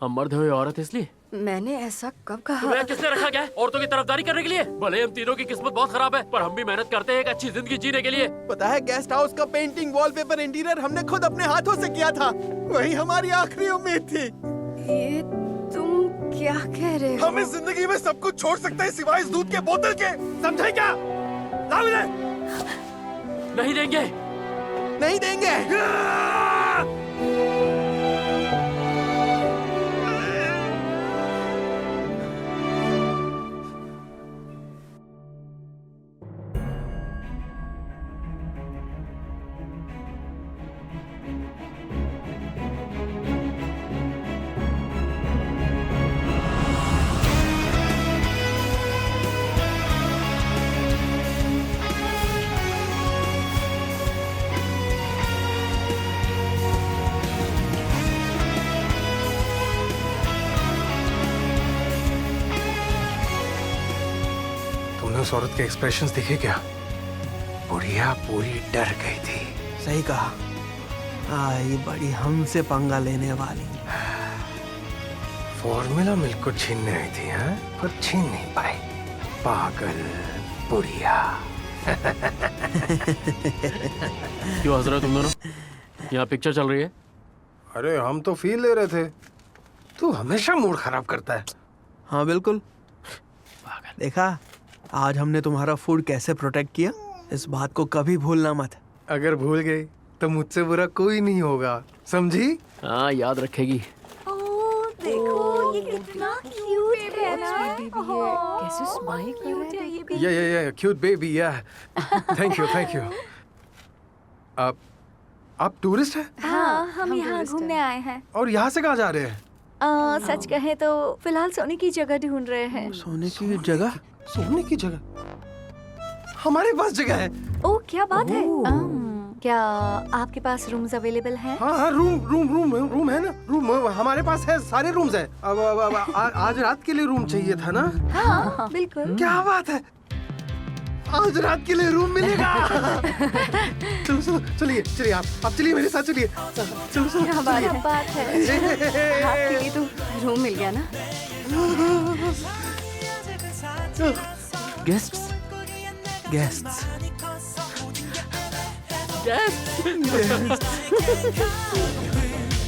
हम मर्द हुए औरत इसलिए? मैंने ऐसा कब कहा? तुम्हें किसने रखा क्या है? औरतों की तरफदारी करने के लिए? भले हम तीनों की किस्मत बहुत खराब है, पर हम भी मेहनत करते हैं एक अच्छी जिंदगी जीने के लिए। पता है, गेस्ट हाउस का पेंटिंग, वॉलपेपर, इंटीरियर हमने खुद अपने हाथों से किया था। वही हमारी आखिरी उम्मीद थी। ये तुम क्या कह रहे हो? हम इस जिंदगी में सब कुछ छोड़ सकते हैं सिवाय इस दूध के बोतल के, समझे क्या? लाओ इन्हें। नहीं देंगे। नहीं देंगे। तुमने उस औरत के एक्सप्रेशंस देखे क्या? बुढ़िया पूरी डर गई थी। सही कहा। आई बड़ी हमसे पंगा लेने वाली। फॉर्मूला मिल्क को छीनने आई थी, हाँ? पर छीन नहीं पाई। पागल बुढ़िया। क्यों हंस रहे हो तुम दोनों? यहाँ पिक्चर चल रही है। अरे हम तो फील ले रहे थे। तू हमेशा मूड खराब करता है। हाँ बिल्कुल। देखा, आज हमने तुम्हारा फूड कैसे प्रोटेक्ट किया। इस बात को कभी भूलना मत। अगर भूल गई तो मुझसे बुरा कोई नहीं होगा, समझी? हाँ, याद रखेगी। ओह देखो ये कितना क्यूट है ना। कैसे स्माइल कर रहे हैं? ये भी। या क्यूट बेबी या। Thank you. आप टूरिस्ट हैं? हाँ, हम यहाँ टूरिस्ट हैं। घूमने आए हैं। और यहाँ से कहाँ जा रहे हैं? सच कहे तो फिलहाल सोने की जगह ढूंढ रहे हैं। सोने की जगह? सोने की जगह? हमारे पास जगह है। ओह क्या बात है। क्या आपके पास रूम्स अवेलेबल हैं? हाँ, रूम है ना। रूम हमारे पास है, सारे रूम्स हैं। अब आज रात के लिए रूम चाहिए था ना? हाँ बिल्कुल। क्या बात है, आज रात के लिए रूम मिलेगा। चलो चलिए आप चलिए मेरे साथ चलिए। चलो। क्या बात है? आपके लिए तो रूम मिल गया ना? गेस्ट्स। गेस्ट्स।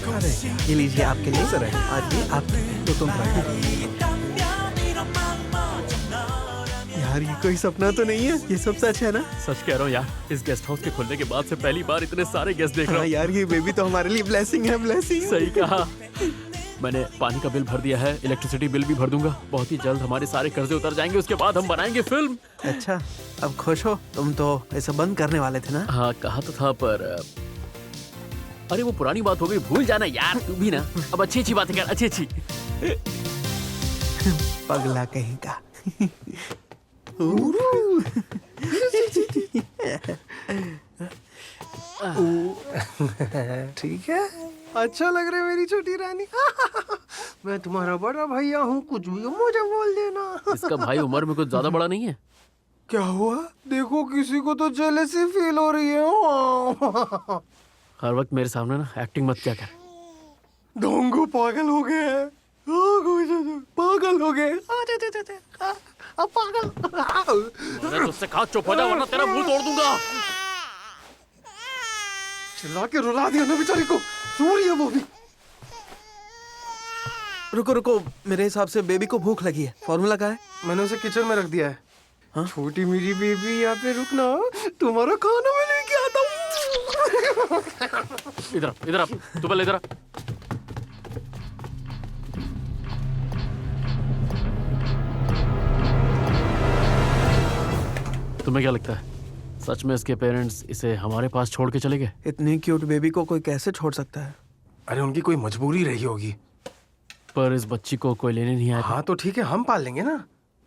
अरे ये लीजिए आपके लिए सर है। आज भी आप तो तुम यार, ये कोई सपना तो नहीं है, ये सब सच है ना? सच कह रहा हूँ यार, इस गेस्ट हाउस के खुलने के बाद से पहली बार इतने सारे गेस्ट देख रहा हाँ हूँ। यार, ये बेबी तो हमारे लिए ब्लेसिंग है, ब्लेसिंग। सही कहा। मैंने पानी का बिल भर दिया है, इलेक्ट्रिसिटी बिल भी भर दूंगा। बहुत ही जल्द हमारे सारे कर्जे उतर जाएंगे, उसके बाद हम बनाएंगे फिल्म। अच्छा, अब खुश हो? तुम तो ऐसा बंद करने वाले थे ना? हाँ कहा तो था, पर अरे वो पुरानी बात हो गई, भूल जाना यार तू भी ना। अब अच्छी बातें कर, अच्छी। पगला कहीं का। ठीक है, अच्छा लग रहा है मेरी छोटी रानी। मैं तुम्हारा बड़ा भैया हूँ, कुछ भी हो मुझे बोल देना। इसका भाई उम्र में कुछ ज्यादा बड़ा नहीं है। क्या हुआ? देखो किसी को तो जेलसी फील हो रही है। हर वक्त मेरे सामने ना एक्टिंग मत क्या कर। डोंगू पागल हो गया है। पागल हो गए। पागल। मैंने तुझसे कहा चुप हो जा वरना तेरा मुंह तोड़ दूंगा। चिल्ला के रुला दिया ना बेचारी को। रो रही है वो भी। रुको रुको, मेरे हिसाब से बेबी को भूख लगी है। फॉर्मूला क्या है? मैंने उसे किचन में रख दिया है। छोटी मेरी बेबी, यहाँ पे रुकना, तुम्हारा खाना मैं लेके आता हूँ। इधर इधर तू पहले इधर। तुम्हें क्या लगता है सच में इसके पेरेंट्स इसे हमारे पास छोड़ के चले गए? इतनी क्यूट बेबी को कोई कैसे छोड़ सकता है? अरे उनकी कोई मजबूरी रही होगी। पर इस बच्ची को कोई लेने नहीं आया। हाँ तो ठीक है, हम पाल लेंगे ना।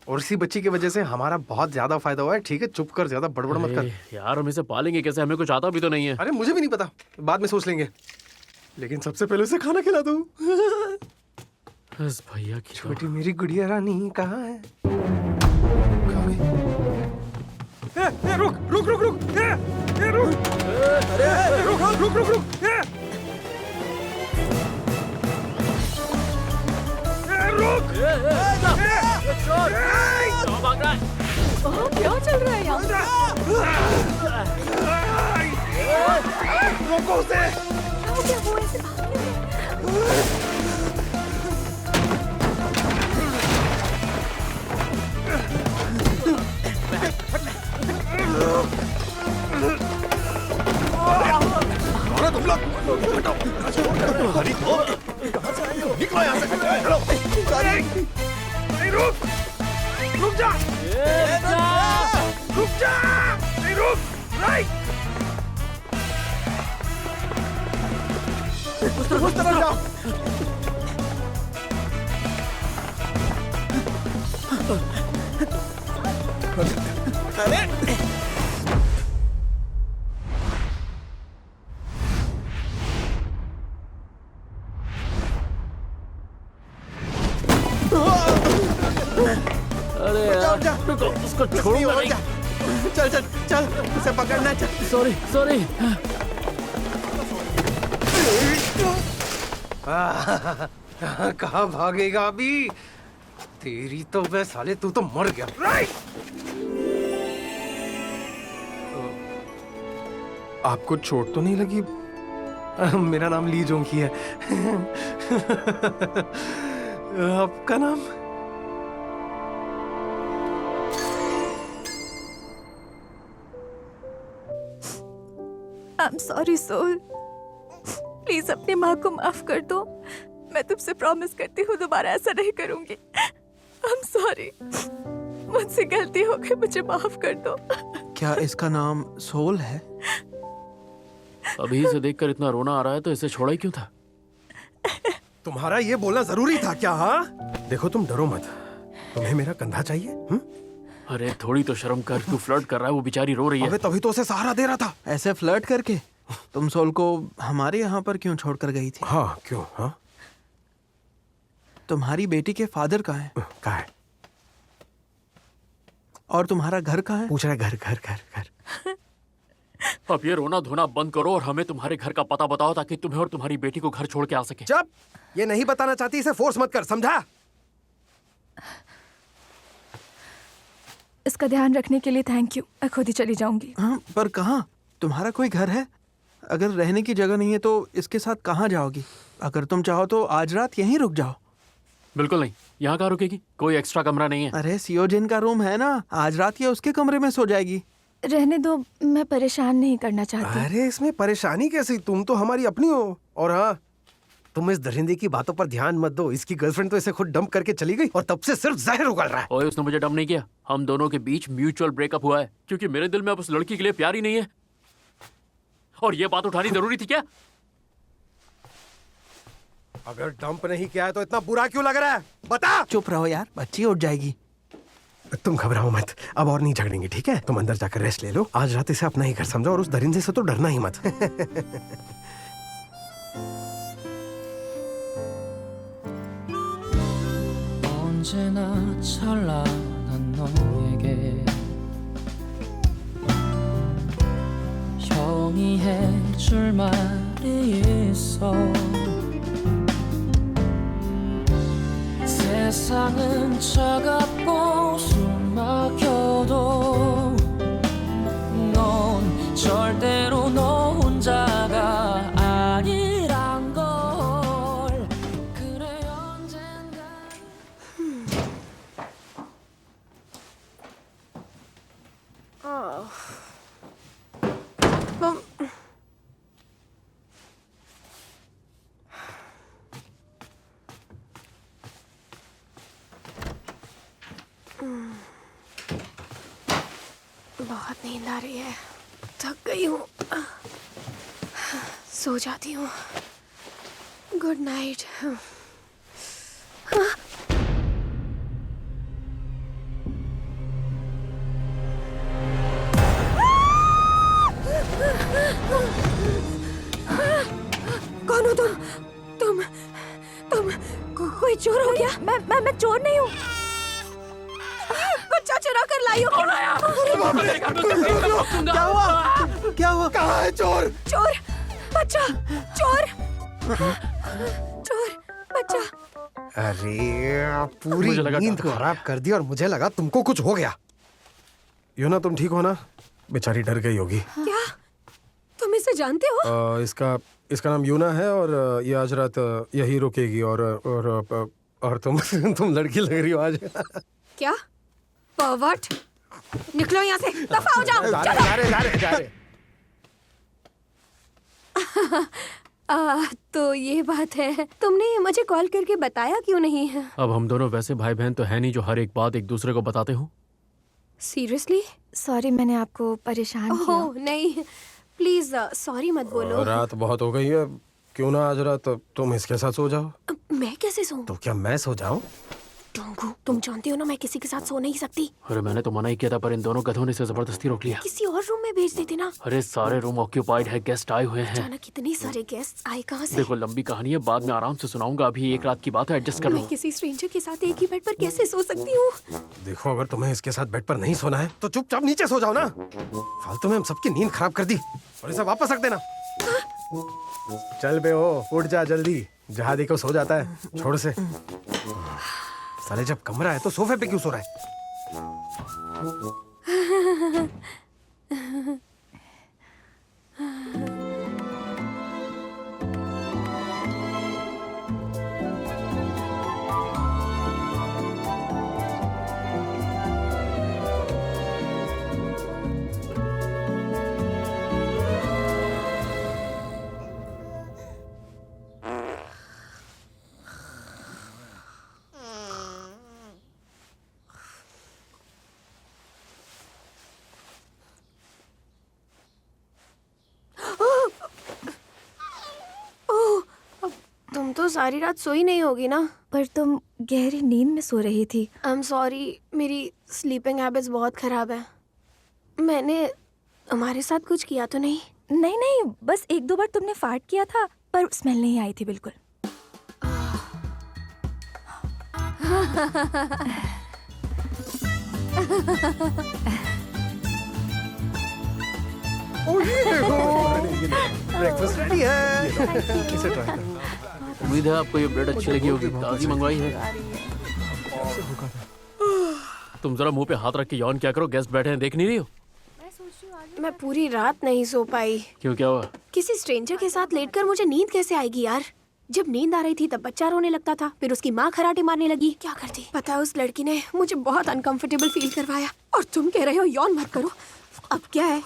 और इसी बच्ची की वजह से हमारा बहुत ज्यादा फायदा हुआ है। ठीक है, चुप कर, ज्यादा बड़बड़ मत कर। यार हम इसे पालेंगे कैसे? हमें कुछ आता भी तो नहीं है। अरे मुझे भी नहीं पता, बाद में सोच लेंगे। लेकिन सबसे पहले उसे खाना खिला दो। बस भैया की छोटी मेरी गुड़िया रानी कहाँ है? कहाँ गई? रुक रुक रुक रुक, रुक। अरे रुक रुक रुक रुक। क्या चल रहा है यहाँ? रोको उसे। क्या वो ऐसे भाग क्यों रहे? तुम लोग हरी तो कहाँ से आई हो? निकलो यहाँ से। चलो। नहीं, रुक रुक जा। रुक जा। नहीं, रुक। नहीं। उस तरफ जाओ। अरे अरे यार रुको, उसको छोड़ूंगा नहीं। चल चल चल, उसे पकड़ना। चल। Sorry sorry. कहाँ भागेगा अभी? तेरी तो बे साले, तू तो मर गया। आपको चोट तो नहीं लगी? मेरा नाम ली जोंकी है। आपका नाम? I'm sorry सोल, प्लीज अपनी माँ को माफ कर दो। मैं तुमसे प्रॉमिस करती हूँ दोबारा ऐसा नहीं करूंगी। I'm sorry, मुझसे गलती हो गई, मुझे माफ कर दो। क्या इसका नाम सोल है? अभी इसे देखकर इतना रोना आ रहा है तो इसे छोड़ा ही क्यों था? तुम्हारा ये बोलना जरूरी था क्या? हाँ देखो, तुम डरो मत। तुम्हें मेरा कंधा चाहिए? अरे थोड़ी तो शर्म कर, तू फ्लर्ट कर रहा है, वो बेचारी रो रही है। अबे तभी तो उसे सहारा दे रहा था। ऐसे फ्लर्ट करके तुम सोल को हमारे यहाँ पर क्यों छोड़कर गई थी? हाँ क्यों? हाँ तुम्हारी बेटी के फादर कहाँ हैं? कहाँ है? और तुम्हारा घर कहाँ है? पूछ रहा है। घर घर घर घर। अब ये रोना धोना बंद करो और हमें तुम्हारे घर का पता बताओ ताकि तुम्हें और तुम्हारी बेटी को घर छोड़ के आ सके। जब ये नहीं बताना चाहती इसे फोर्स मत कर, समझा? इसका ध्यान रखने के लिए थैंक यू। मैं खुद ही चली जाऊंगी। हाँ, पर कहाँ? तुम्हारा कोई घर है? अगर रहने की जगह नहीं है तो इसके साथ कहाँ जाओगी? अगर तुम चाहो तो आज रात यहीं रुक जाओ। बिल्कुल नहीं, यहाँ कहाँ रुकेगी? कोई एक्स्ट्रा कमरा नहीं है। अरे सियोजिन का रूम है ना, आज रात ये उसके कमरे में सो जाएगी। रहने दो, मैं परेशान नहीं करना चाहती। अरे इसमें परेशानी कैसी? तुम तो हमारी अपनी हो। और हाँ, तुम इस दरिंदे की बातों पर ध्यान मत दो। इसकी गर्लफ्रेंड तो इसे खुद डंप करके चली गई और तब से सिर्फ जहर उगल रहा है। ओए, उसने मुझे डंप नहीं किया। हम दोनों के बीच म्यूचुअल ब्रेकअप हुआ है क्योंकि मेरे दिल में अब उस लड़की के लिए प्यार ही नहीं है। और ये बात उठानी जरूरी थी क्या? अगर डंप नहीं किया है तो इतना बुरा क्यों लग रहा है? बता। चुप रहो यार, बच्ची उठ जाएगी। तुम घबराओ मत, अब और नहीं झगड़ेंगे, ठीक है? तुम अंदर जाकर रेस्ट ले लो। आज रात इसे अपना ही घर समझो और उस दरिंदे से तो डरना ही मत। 언제나 찬란한 너에게 형이 해줄 말이 있어 세상은 차갑고 숨막혀도 넌 절대로 너 혼자가 아니란 걸. 그래 언젠가 बहुत नींद आ रही है, थक गई हूँ, सो जाती हूँ। Good night. कौन हो तुम? कोई चोर हो गया? मैं चोर नहीं हूँ। बच्चा चुरा कर लाई हो। कौन आया? क्या हुआ? क्या हुआ? कहाँ है चोर? चोर बच्चा, चोर बच्चा। अरे पूरी मुझे लगा नींद तुमको खराब कर दी और मुझे लगा तुमको कुछ हो गया। यूना तुम ठीक हो ना? बेचारी डर गई होगी। क्या तुम इसे जानते हो? इसका नाम यूना है और ये आज रात यही रुकेगी और तुम लड़की लग रही हो आज। क्या परवर्ट, निकलो यहाँ से, दफा हो जाओ। जा रहे। तो ये बात है, तुमने मुझे कॉल करके बताया क्यों नहीं है? अब हम दोनों वैसे भाई बहन तो है नहीं जो हर एक बात एक दूसरे को बताते हो। सीरियसली? सॉरी मैंने आपको परेशान किया। ओह नहीं, प्लीज सॉरी मत बोलो। रात बहुत हो गई है, क्यों ना आज रात तुम इसके साथ सो जाओ। मैं कैसे सोऊं? तो क्या मैं सो जाऊं? तुम जानती हो ना मैं किसी के साथ सो नहीं सकती। अरे मैंने तो मना ही किया था पर इन दोनों गधों ने इसे जबरदस्ती रोक लिया। किसी और रूम में भेज देते ना। अरे सारे रूम ऑक्यूपाइड है, गेस्ट आए हुए हैं। अचानक कितने सारे गेस्ट आए कहाँ से? देखो लंबी कहानी है, बाद में आराम से सुनाऊंगा, अभी एक रात की बात है, एडजस्ट कर लो। मैं किसी स्ट्रेंजर के साथ एक ही बेड पर कैसे सो सकती हूँ? देखो अगर तुम्हें इसके साथ बेड पर नहीं सोना है तो चुपचाप नीचे सो जाओ ना। फालतू में हम सबकी नींद खराब कर दी और इसे वापस रख देना। चल बे ओ, उठ जा जल्दी, जहाँ देखो सो जाता है, छोड़ से। साले जब कमरा है तो सोफे पे क्यों सो रहा है? तुम तो सारी रात सोई नहीं होगी ना? पर तुम गहरी नींद में सो रही थी। आई एम सॉरी, मेरी स्लीपिंग हैबिट्स बहुत खराब है। मैंने तुम्हारे साथ कुछ किया तो नहीं? नहीं, बस एक दो बार तुमने फार्ट किया था पर स्मेल नहीं आई थी बिल्कुल। ब्रेकफास्ट रेडी है। इसे ट्राई करो। उम्मीद है आपको ये ब्रेड अच्छी लगी होगी, ताजी मंगवाई है। तुम जरा मुंह पे हाथ रख के यौन क्या करो, गेस्ट बैठे हैं, देख नहीं रही हो? मैं पूरी रात नहीं सो पाई। क्यों, क्या हुआ? किसी स्ट्रेंजर के साथ लेटकर मुझे नींद कैसे आएगी यार? जब नींद आ रही थी तब बच्चा रोने लगता था, फिर उसकी माँ खराटे मारने लगी। क्या करती? पता है उस लड़की ने मुझे बहुत अनकंफर्टेबल फील करवाया। और तुम कह रहे हो यौन मत करो। अब क्या है?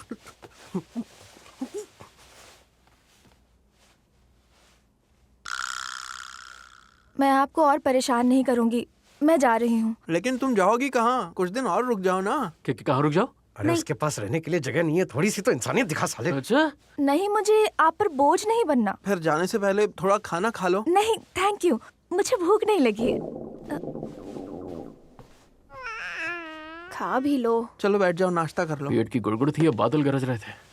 मैं आपको और परेशान नहीं करूंगी, मैं जा रही हूँ। लेकिन तुम जाओगी कहाँ? कुछ दिन और रुक जाओ ना। कहाँ रुक जाओ? अरे उसके पास रहने के लिए जगह नहीं है, थोड़ी सी तो इंसानियत दिखा साले। अच्छा नहीं, मुझे आप पर बोझ नहीं बनना। फिर जाने से पहले थोड़ा खाना खा लो। नहीं थैंक यू, मुझे भूख नहीं लगी है। खा भी लो। चलो बैठ जाओ, नाश्ता कर लो। पेट की गुड़गुड़ थी, अब बादल गरज रहे थे।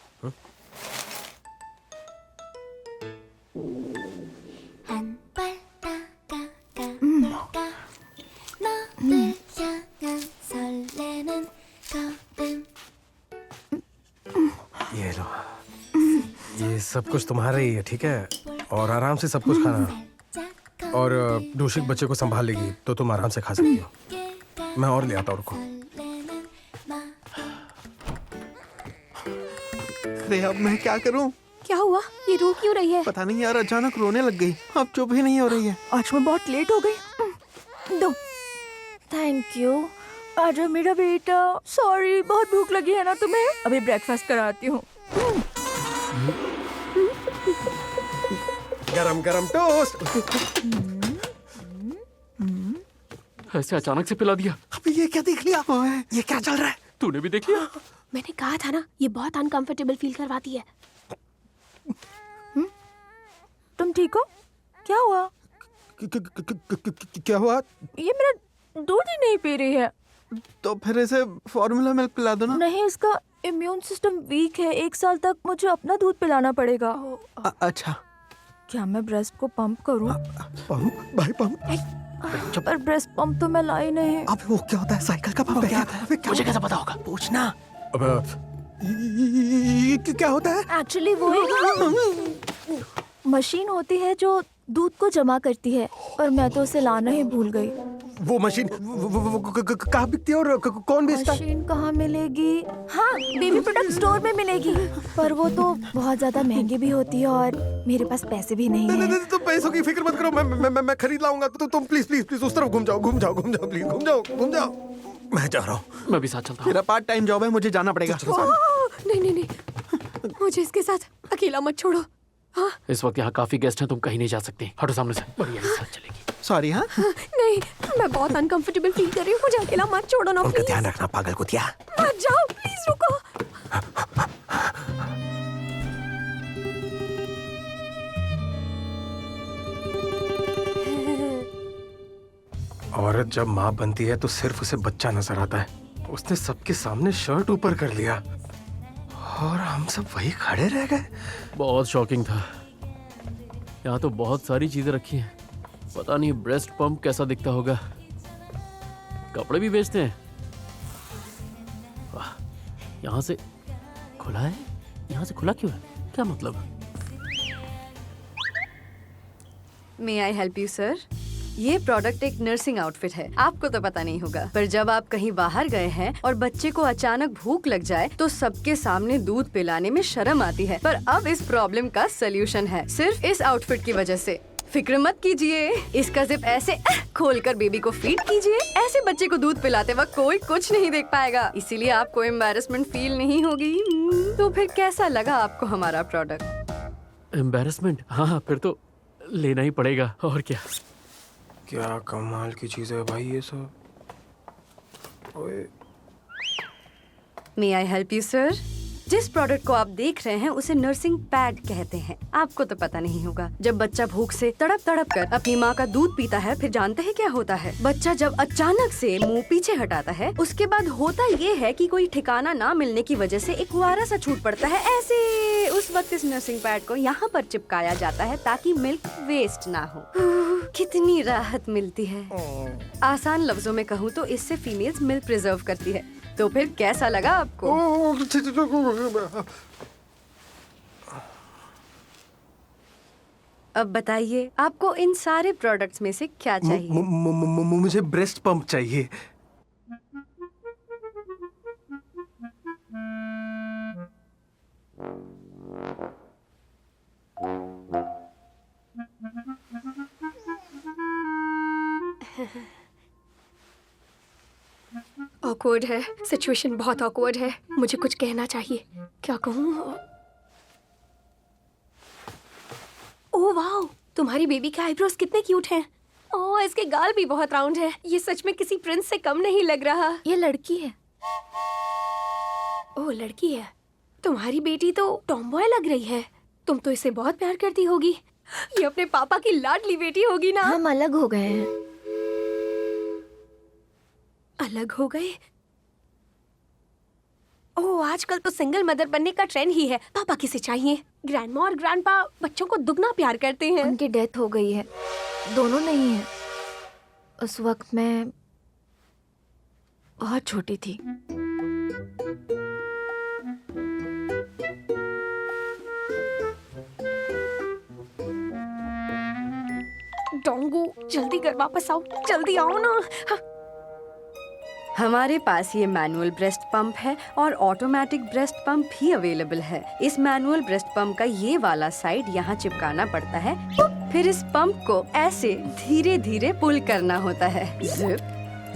ये लो, ये सब कुछ तुम्हारा ही है, ठीक है? और आराम से सब कुछ खाना। और दूषित बच्चे को संभाल लेगी तो तुम आराम से खा सकती हो। मैं और ले आता हूँ, रुको। अरे अब मैं क्या करूं? क्या हुआ? ये रो क्यों रही है? पता नहीं यार, अचानक रोने लग गई। अब चुप ही नहीं हो रही है। आज मैं बहुत लेट हो गई। दो। Thank you. आजा मेरा बेटा। सॉरी, बहुत भूख लगी है ना तुम्हें? अभी ब्रेकफास्ट कराती हूँ। गरम गरम टोस्ट। ऐसे अचानक से पिला दिया। अबे ये क्या देख लिया? ओए, ये क्या चल रहा है? तूने भी देख लिया? मैंने कहा था ना, ये बहुत अनकंफर्टेबल फील करवाती है। तुम ठीक हो? क्या हुआ? क्या हुआ? ये मेरा दूध ही नहीं पी रही है। तो फिर इसे फॉर्मूला मिल्क पिला दो ना। नहीं, इसका इम्यून सिस्टम वीक है। 1 साल तक मुझे अपना दूध पिलाना पड़ेगा। अच्छा। क्या मैं ब्रेस्ट को पंप करूं? पंप? भाई पंप? पर ब्रेस्ट पंप तो मैं लाई नहीं। अब वो क्या होता है? साइकिल का पंप? क्या? मुझे कैसे पता होगा? पूछना। अब ये क्या होता है? एक्चुअली वो मशीन होती है जो दूध को जमा करती है, और मैं तो उसे लाना ही भूल गई। वो मशीन कहाँ बिकती है और कौन बेचता है? मशीन कहाँ मिलेगी? हाँ, बेबी प्रोडक्ट स्टोर में मिलेगी, पर वो तो बहुत ज्यादा महंगी भी होती है और मेरे पास पैसे भी नहीं है। नहीं, तुम पैसों की फिक्र मत करो। मैं खरीद लाऊंगा। तो तुम प्लीज प्लीज प्लीज उस तरफ घूम जाओ प्लीज, घूम जाओ। मैं जा रहा हूँ। मैं भी साथ चलता हूँ। मेरा पार्ट टाइम जॉब है, मुझे जाना पड़ेगा। नहीं, मुझे इसके साथ अकेला मत छोड़ो। हाँ? इस वक्त यहाँ काफी गेस्ट हैं, तुम कहीं नहीं जा सकती। हटो सामने से। बढ़िया साथ चलेगी। सॉरी। हाँ, नहीं, मैं बहुत अनकंफर्टेबल फील कर रही हूँ। मुझे अकेला मत छोड़ो ना उनका प्लीज। ध्यान रखना, पागल कुतिया। मत जाओ प्लीज, रुको। औरत जब माँ बनती है तो सिर्फ उसे बच्चा नजर आता है। उसने सबके सामने शर्ट ऊपर कर लिया और हम सब वही खड़े रह गए। बहुत शॉकिंग था। यहाँ तो बहुत सारी चीजें रखी हैं। पता नहीं ब्रेस्ट पंप कैसा दिखता होगा। कपड़े भी बेचते हैं। वाह, यहाँ से खुला है। यहाँ से खुला क्यों है? क्या मतलब? मे आई हेल्प यू सर? ये प्रोडक्ट एक नर्सिंग आउटफिट है। आपको तो पता नहीं होगा, पर जब आप कहीं बाहर गए हैं और बच्चे को अचानक भूख लग जाए तो सबके सामने दूध पिलाने में शर्म आती है। पर अब इस प्रॉब्लम का सलूशन है, सिर्फ इस आउटफिट की वजह से। फिक्र मत कीजिए, इसका जिप ऐसे खोलकर बेबी को फीड कीजिए। ऐसे बच्चे को दूध पिलाते वक्त कोई कुछ नहीं देख पाएगा, इसीलिए आपको एम्बैरेसमेंट फील नहीं होगी। तो फिर कैसा लगा आपको हमारा प्रोडक्ट? एम्बैरेसमेंट? हाँ, फिर तो लेना ही पड़ेगा। और क्या कमाल की चीज है भाई ये सब। ओए। मे आई हेल्प यू सर? जिस प्रोडक्ट को आप देख रहे हैं उसे नर्सिंग पैड कहते हैं। आपको तो पता नहीं होगा। जब बच्चा भूख से तड़प कर अपनी माँ का दूध पीता है, फिर जानते हैं क्या होता है? बच्चा जब अचानक से मुंह पीछे हटाता है, उसके बाद होता ये है कि कोई ठिकाना ना मिलने की वजह से एक वारा सा छूट पड़ता है। ऐसे उस वक्त इस नर्सिंग पैड को यहाँ पर चिपकाया जाता है ताकि मिल्क वेस्ट ना हो। कितनी राहत मिलती है। आसान लफ्जों में कहूँ तो इससे फीमेल्स मिल्क प्रिजर्व करती है। तो फिर कैसा लगा आपको? अब बताइए, आपको इन सारे प्रोडक्ट्स में से क्या चाहिए? मुझे ब्रेस्ट पंप चाहिए। ऑकवर्ड है, सिचुएशन बहुत ऑकवर्ड है। मुझे कुछ कहना चाहिए। क्या कहूँ? ओह वाओ, तुम्हारी बेबी के आईब्रोज कितने क्यूट हैं। ओह, इसके गाल भी बहुत राउंड है। ये सच में किसी प्रिंस से कम नहीं लग रहा। ये लड़की है। ओह, लड़की है। तुम्हारी बेटी तो टॉमबॉय लग रही है। तुम तो इसे बहुत प्यार करती होगी। ये अपने पापा की लाडली बेटी होगी ना? हम अलग हो गए हैं। अलग हो गए? ओह, आजकल तो सिंगल मदर बनने का ट्रेंड ही है। पापा किसे चाहिए? ग्रैंडमा और ग्रैंडपा बच्चों को दुगना प्यार करते हैं। उनकी डेथ हो गई है। दोनों नहीं है। उस वक्त मैं बहुत छोटी थी। डोंगू जल्दी घर वापस आओ, जल्दी आओ ना। हाँ। हमारे पास ये मैनुअल ब्रेस्ट पंप है और ऑटोमेटिक ब्रेस्ट पंप भी अवेलेबल है। इस मैनुअल ब्रेस्ट पंप का ये वाला साइड यहाँ चिपकाना पड़ता है, फिर इस पंप को ऐसे धीरे धीरे पुल करना होता है। Zip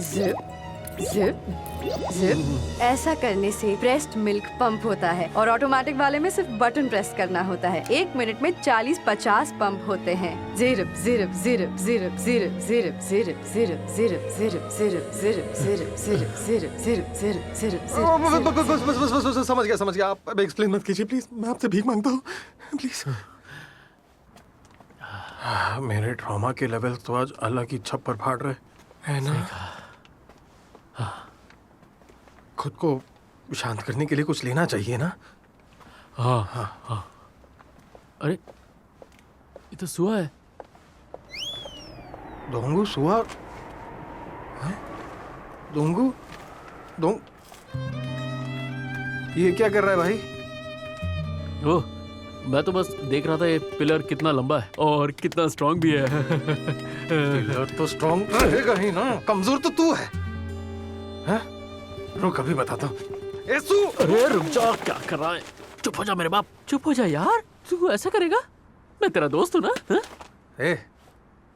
zip zip zip. ऐसा करने से ब्रेस्ट मिल्क पंप होता है और ऑटोमेटिक वाले में सिर्फ बटन प्रेस करना होता है। 1 मिनट में 40-50 पंप होते हैं। जिरप जिरप जिरप जिरप जिरप जिरप जिरप जिरप जिरप जिरप जिरप जिरप जिरप जिरप जिरप जिरप जिरप जिरप जिरप। बस समझ गया। आप अब एक्सप्लेन मत कीजिए प्लीज, मैं आपसे भीख मांगता हूँ प्लीज। मेरे ट्रॉमा के लेवल तो आज अलग ही छप्पर फाड़ रहे है ना। खुद को शांत करने के लिए कुछ लेना चाहिए ना। हाँ। अरे ये तो सुआ है। डोंगू सुआ? डोंगू डोंग ये क्या कर रहा है भाई? ओह, मैं तो बस देख रहा था ये पिलर कितना लंबा है और कितना स्ट्रांग भी है। पिलर तो स्ट्रांग रहेगा ही ना, कमजोर तो तू है। रुक अभी बताता हूँ। अरे रुक जा, क्या कर रहा है? चुप हो जा मेरे बाप, चुप हो जा यार। तू ऐसा करेगा? मैं तेरा दोस्त हूँ ना। हा?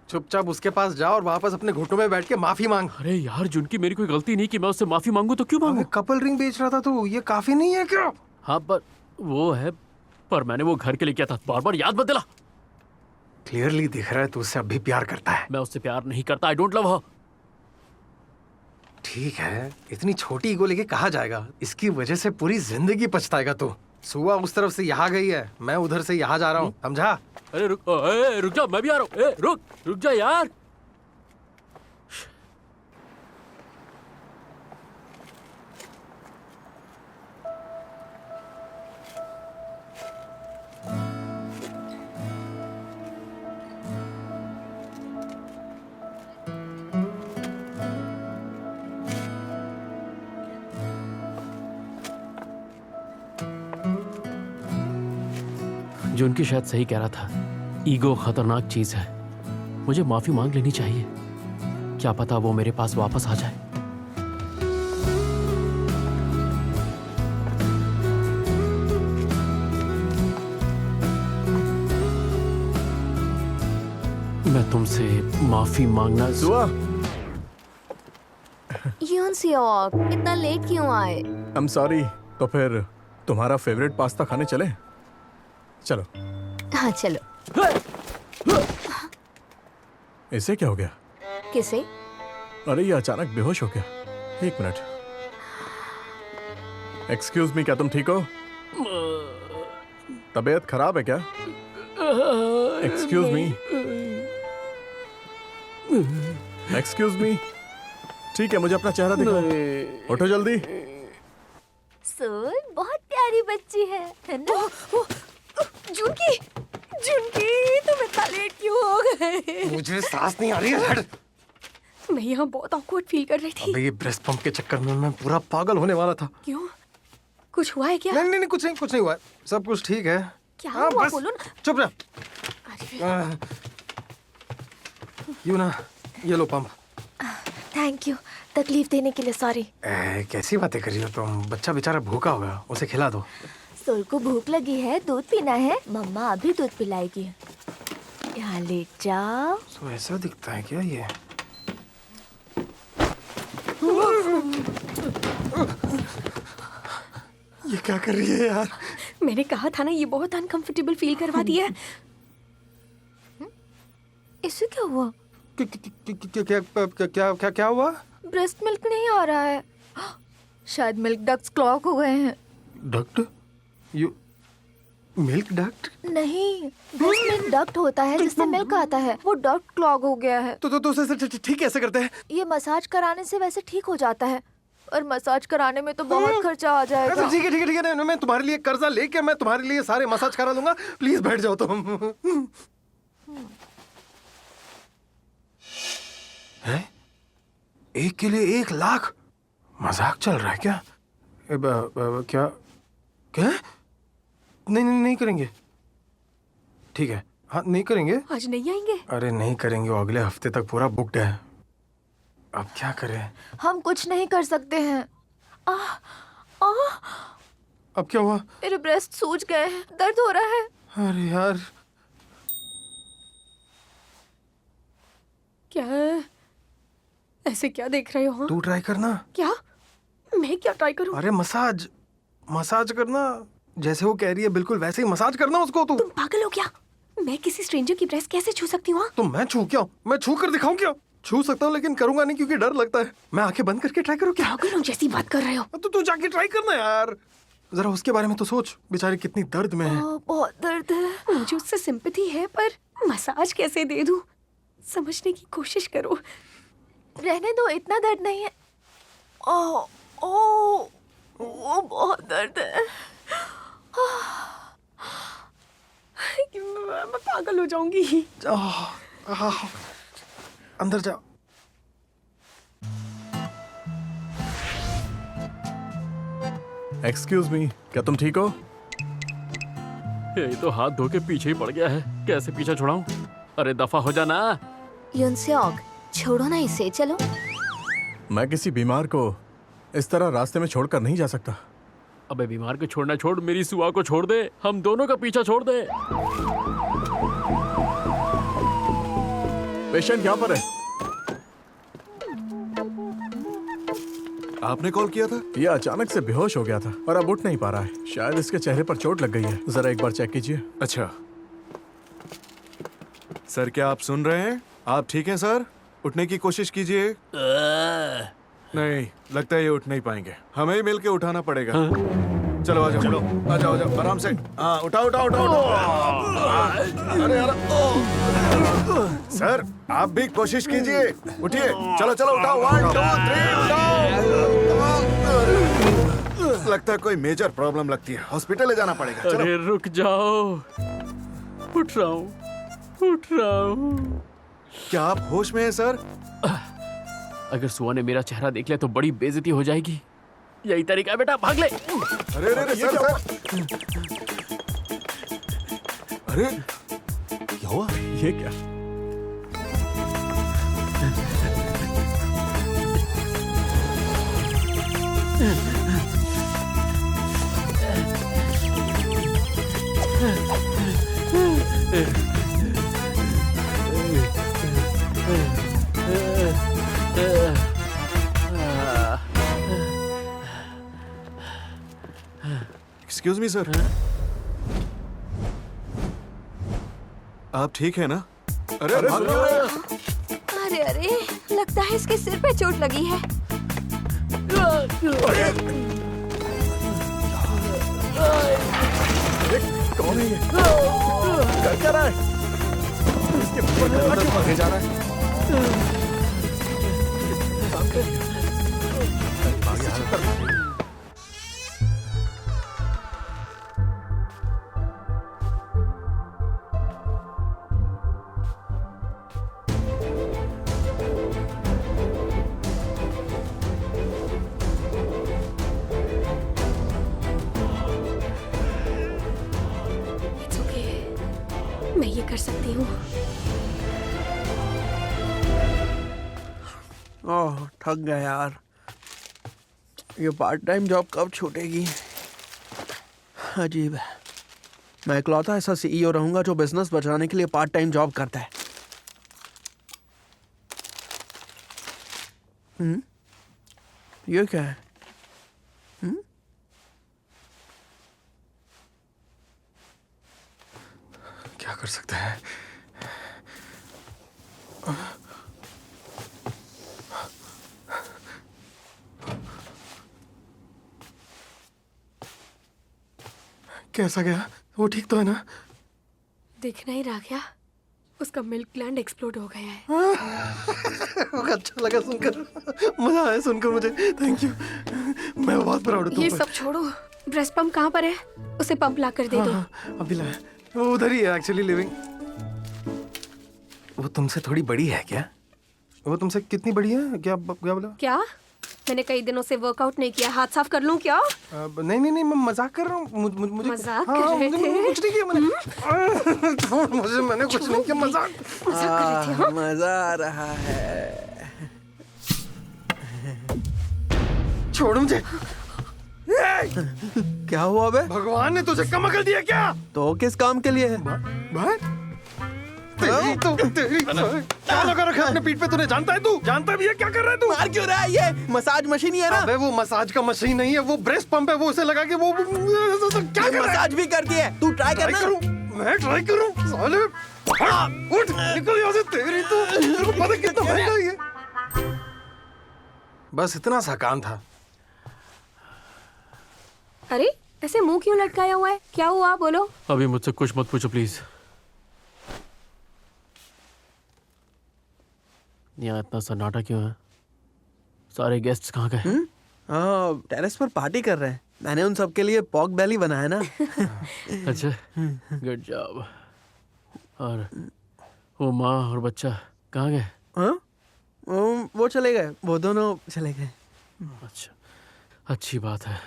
चुपचाप उसके पास जा और वापस अपने घुटनों में बैठ के माफी मांग। अरे यार, जिनकी मेरी कोई गलती नहीं कि मैं उससे माफी मांगू तो क्यों मांगू? कपल रिंग बेच रहा था तू, ये काफी नहीं है क्या? हाँ पर वो है, पर मैंने वो घर के लिए किया था। बार बार याद मत दिला। क्लियरली दिख रहा है तू उससे अब भी प्यार करता है। मैं उससे प्यार नहीं करता। आई डोंट लव हर। ठीक है, इतनी छोटी ईगो लेके कहा जाएगा। इसकी वजह से पूरी जिंदगी पछताएगा तू। सुआ उस तरफ से यहाँ गई है, मैं उधर से यहाँ जा रहा हूँ, समझा? अरे रुक जा, मैं भी आ रहा हूँ। रुक जा यार। जो उनकी शायद सही कह रहा था, ईगो खतरनाक चीज है। मुझे माफी मांग लेनी चाहिए। क्या पता वो मेरे पास वापस आ जाए। मैं तुमसे माफी मांगना। सुआ, यून सियोक, इतना लेट क्यों आए? I am sorry. तो फिर तुम्हारा फेवरेट पास्ता खाने चले? चलो। हाँ चलो। इसे क्या हो गया? किसे? अरे ये अचानक बेहोश हो गया। 1 मिनट। एक्सक्यूज मी, क्या तुम ठीक हो? तबीयत खराब है क्या? Excuse me. Excuse me. ठीक है, मुझे अपना चेहरा दिखाओ। उठो जल्दी। सोल बहुत प्यारी बच्ची है ना? जुनकी, तुम इतना लेट क्यों हो गए? मुझे सांस नहीं आ रही है। मैं यहाँ बहुत ऑकवर्ड फील कर रही थी। अबे ये ब्रेस्ट पंप के चक्कर में मैं पूरा पागल होने वाला था। क्यों? कुछ हुआ है क्या? नहीं, कुछ नहीं हुआ है। सब कुछ ठीक है। क्या हुआ? बोलो ना। चुप रह। यूं ना, ये लो पंप। थैंक यू, तकलीफ देने के लिए सॉरी। कैसी बातें कर रही हो तुम? बच्चा बेचारा भूखा होगा, उसे खिला दो। सोल को भूख लगी है, दूध पीना है। मम्मा अभी दूध पिलाएगी। यहाँ लेट जाओ। तो ऐसा दिखता है क्या ये? ये क्या कर रही है यार? मैंने कहा था ना, ये बहुत अनकंफर्टेबल फील करवाती है। इससे क्या हुआ? क्या हुआ? ब्रेस्ट मिल्क नहीं आ रहा है। शायद मिल्क डक्ट्स क्लॉग हो गए हैं। डक्ट? You milk duct? नहीं, ब्रेस्ट मिल्क डक्ट होता है जिससे मिल्क आता है। वो डक्ट क्लॉग हो गया है। तो उसे ठीक कैसे करते हैं? ये मसाज कराने से वैसे ठीक हो जाता है, और मसाज कराने में तो बहुत खर्चा आ जाएगा। ठीक है, मैं तुम्हारे लिए कर्जा लेके मैं तुम्हारे लिए सारे मसाज करा दूंगा। प्लीज बैठ जाओ तुम। हैं? एक के लिए 1 लाख? मजाक चल रहा है क्या? क्या? नहीं करेंगे। ठीक है, हाँ नहीं करेंगे। आज नहीं आएंगे? अरे नहीं करेंगे, वो अगले हफ्ते तक पूरा बुकड है। अब क्या करें? हम कुछ नहीं कर सकते हैं। अब क्या हुआ? मेरे ब्रेस्ट सूज गए हैं, दर्द हो रहा है। अरे यार, क्या ऐसे क्या देख रहे हो? हाँ? तू ट्राई करना। क्या? मैं क्या ट्राई करूं? अरे मसाज मसाज करना, जैसे वो कह रही है बिल्कुल वैसे ही मसाज करना उसको। तू तुम पागल हो क्या? मैं किसी स्ट्रेंजर की ब्रेस्ट कैसे छू सकती हूँ? तो मैं छू क्या? मैं छू कर दिखाऊं क्या? छू सकता हूँ लेकिन करूंगा नहीं क्योंकि डर लगता है। मैं आंखें बंद करके ट्राई करूँ क्या? पागलों जैसी बात कर रहे हो। तो तू जाके ट्राई करना यार, जरा उसके बारे में तो सोच, बेचारी कितनी दर्द में है। बहुत दर्द है। मुझे उससे सिंपैथी है पर मसाज कैसे दे दूं? समझने की कोशिश करो। रहने दो, इतना दर्द नहीं है। ओ ओ वो बहुत दर्द है। मैं पागल हो जाऊंगी। अंदर जा। एक्सक्यूज मी, क्या तुम ठीक हो? ये तो हाथ धो के पीछे ही पड़ गया है, कैसे पीछा छुड़ाऊं? अरे दफा हो जाना। युनसेओग, छोड़ो ना इसे, चलो। मैं किसी बीमार को इस तरह रास्ते में छोड़कर नहीं जा सकता। अबे बीमार को छोड़ना छोड़, मेरी सुआ को छोड़ दे, हम दोनों का पीछा छोड़ दे। पेशेंट यहाँ पर है। आपने कॉल किया था? ये अचानक से बेहोश हो गया था और अब उठ नहीं पा रहा है। शायद इसके चेहरे पर चोट लग गई है, जरा एक बार चेक कीजिए। अच्छा सर, क्या आप सुन रहे हैं? आप ठीक हैं सर? उठने की कोशिश कीजिए। नहीं, लगता है ये उठ नहीं पाएंगे, हमें ही मिलके उठाना पड़ेगा। चलो आ जाओ, चलो आ जाओ, आ जाओ आराम से। हाँ उठाओ उठाओ उठाओ उठाओ। अरे यार सर, आप भी कोशिश कीजिए, उठिए। चलो चलो उठाओ, 1 2 3 उठाओ। लगता है कोई मेजर प्रॉब्लम लगती है, हॉस्पिटल ले जाना पड़ेगा। चलो। अरे रुक जाओ, उठ रहा हूँ, उठ रहा हूँ। क्या आप होश में हैं सर? अगर सुआ ने मेरा चेहरा देख लिया तो बड़ी बेइज्जती हो जाएगी। यही तरीका है बेटा, भाग ले। अरे अरे सर सर, अरे क्या हुआ? ये क्या? एक्सक्यूज मी सर, आप ठीक है ना? अरे अरे अरे अरे, लगता है इसके सिर पे चोट लगी है। कौन है ये? कर क्या रहा है? इसके ऊपर क्यों भागे जा रहा है? It's okay. मैं ये कर सकती हूँ। ओह, थक गया यार। ये पार्ट टाइम जॉब कब छूटेगी? अजीब है। मैं इकलौता ऐसा सीईओ रहूंगा जो बिजनेस बचाने के लिए पार्ट टाइम जॉब करता है। ये क्या है? क्या कर सकते हैं? कैसा गया? वो ठीक तो है ना? दिख नहीं रहा क्या? उसका मिल्क ग्लैंड एक्सप्लोड हो गया है। अच्छा लगा सुनकर, मजा आया सुनकर मुझे। थैंक यू, मैं बहुत प्राउड हूँ तुम ये पर। सब छोड़ो, ब्रेस्ट पंप कहाँ पर है? उसे पंप ला कर दे दो। हाँ, अभी लाया। वो उधर ही है एक्चुअली लिविंग। वो तुमसे थोड़ी बड़ी है क्या? वो तुमसे कितनी बड़ी है? क्या बोला? क्या? मैंने कई दिनों से वर्कआउट नहीं किया, हाथ साफ कर लूं क्या? नहीं नहीं नहीं, मैं मजाक कर रहा हूँ। मुझे मजाक हाँ, कर रहे थे? कुछ नहीं किया मैंने। मैंने कुछ नहीं किया, मजाक कर रहे थे, हाँ? मजा आ रहा है। छोड़ मुझे। क्या हुआ बे? भगवान ने तुझे कम कर दिया क्या? तो किस काम के लिए है? तेरी क्या लगा रखा है अपने पीठ पे? तूने जानता है, तू जानता भी है क्या कर रहा है तू? मार क्यों रहा है? ये मसाज मशीन ही है ना? अबे वो मसाज का मशीन नहीं है, वो ब्रेस्ट पंप है। वो उसे लगा के वो क्या कर रहा है? मसाज भी करती है। तू ट्राई ट्राई करना। करूं? मैं ट्राई करूं? साले उठ, निकल यहाँ से। तेरी तो तेरे को पता कितना महंगा है ये। बस इतना सा काम था। अरे ऐसे मुंह क्यों लटकाया हुआ है? क्या हुआ, बोलो। अभी मुझसे कुछ मत पूछो प्लीज। यहाँ इतना सन्नाटा क्यों है? सारे गेस्ट्स कहाँ गए? हाँ, टेरेस पर पार्टी कर रहे हैं। मैंने उन सब के लिए पॉक बेली बनाया ना। अच्छा, गुड जॉब। और वो माँ और बच्चा कहाँ गए? हाँ? वो चले गए, वो दोनों चले गए। अच्छा, अच्छी बात है।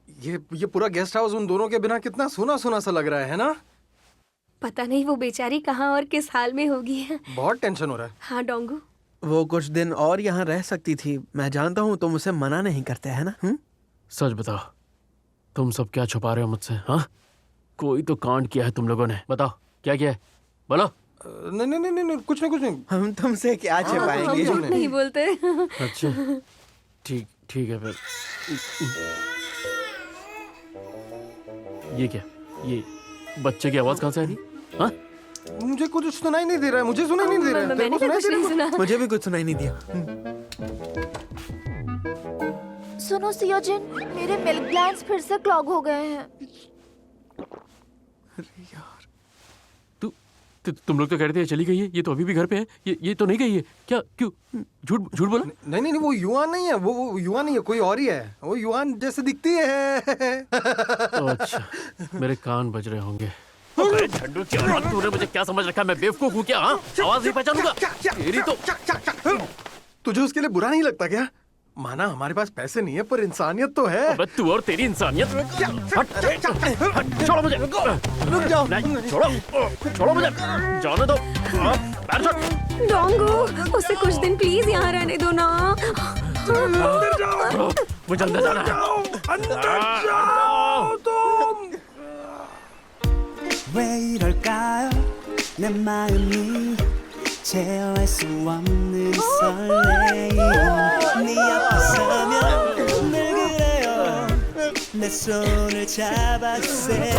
ये पूरा गेस्ट हाउस उन दोनों के बिना कितना सूना सूना सा लग रहा है ना? पता नहीं वो बेचारी कहाँ और किस हाल में होगी। बहुत टेंशन हो रहा है। हाँ डोंगू, वो कुछ दिन और यहाँ रह सकती थी। मैं जानता हूँ तुम उसे मना नहीं करते है ना? सच बताओ, तुम सब क्या छुपा रहे हो मुझसे? हाँ, कोई तो कांड किया है तुम लोगों ने। बताओ क्या किया है, बोलो। नहीं नहीं नहीं नहीं, कुछ नहीं कुछ नहीं। हम तुमसे क्या छिपाएंगे? हम झूठ नहीं बोलते। अच्छा, ठीक ठीक है फिर। ये क्या, ये बच्चे की आवाज कहाँ से आ रही? हाँ, मुझे कुछ सुनाई नहीं दे रहा है। मुझे सुनाई नहीं दे रहा है। मैंने कुछ नहीं सुना। मुझे भी कुछ सुनाई नहीं दिया। सुनो सियोजिन, मेरे मिल्क ग्लैंड्स फिर से क्लॉग हो गए हैं। तुम लोग तो कह रहे थे चली गई है, ये तो अभी भी घर पे है। ये तो नहीं गई है क्या? क्यों झूठ झूठ बोला? नहीं नहीं, वो युआन नहीं है। वो युआन नहीं है, कोई और ही है। वो युआन जैसे दिखती है। अच्छा, मेरे कान बज रहे होंगे। अबे झंडू, क्या तूने मुझे क्या समझ रखा है? मैं बेवकूफ हूँ क्या? हाँ, आवाज नहीं पहचानूंगा तेरी तो। तुझे उसके लिए बुरा नहीं लगता क्या? माना हमारे पास पैसे नहीं है, पर इंसानियत तो है। अबे तू और तेरी इंसानियत। छोड़ो मुझे, रुक जाओ। नहीं, छोड़ो मुझे, जाने दो। पैर छोड़। डोंगू, उसे कुछ दिन प्लीज यहाँ रहने दो ना। अंदर जाओ, मुझे अंदर जाना है। अंदर जाओ तुम। 왜 이럴까요 내 마음이 제어할 수 없는 설레임 네 앞에 서면 늘 그래요 내 손을 잡아주세요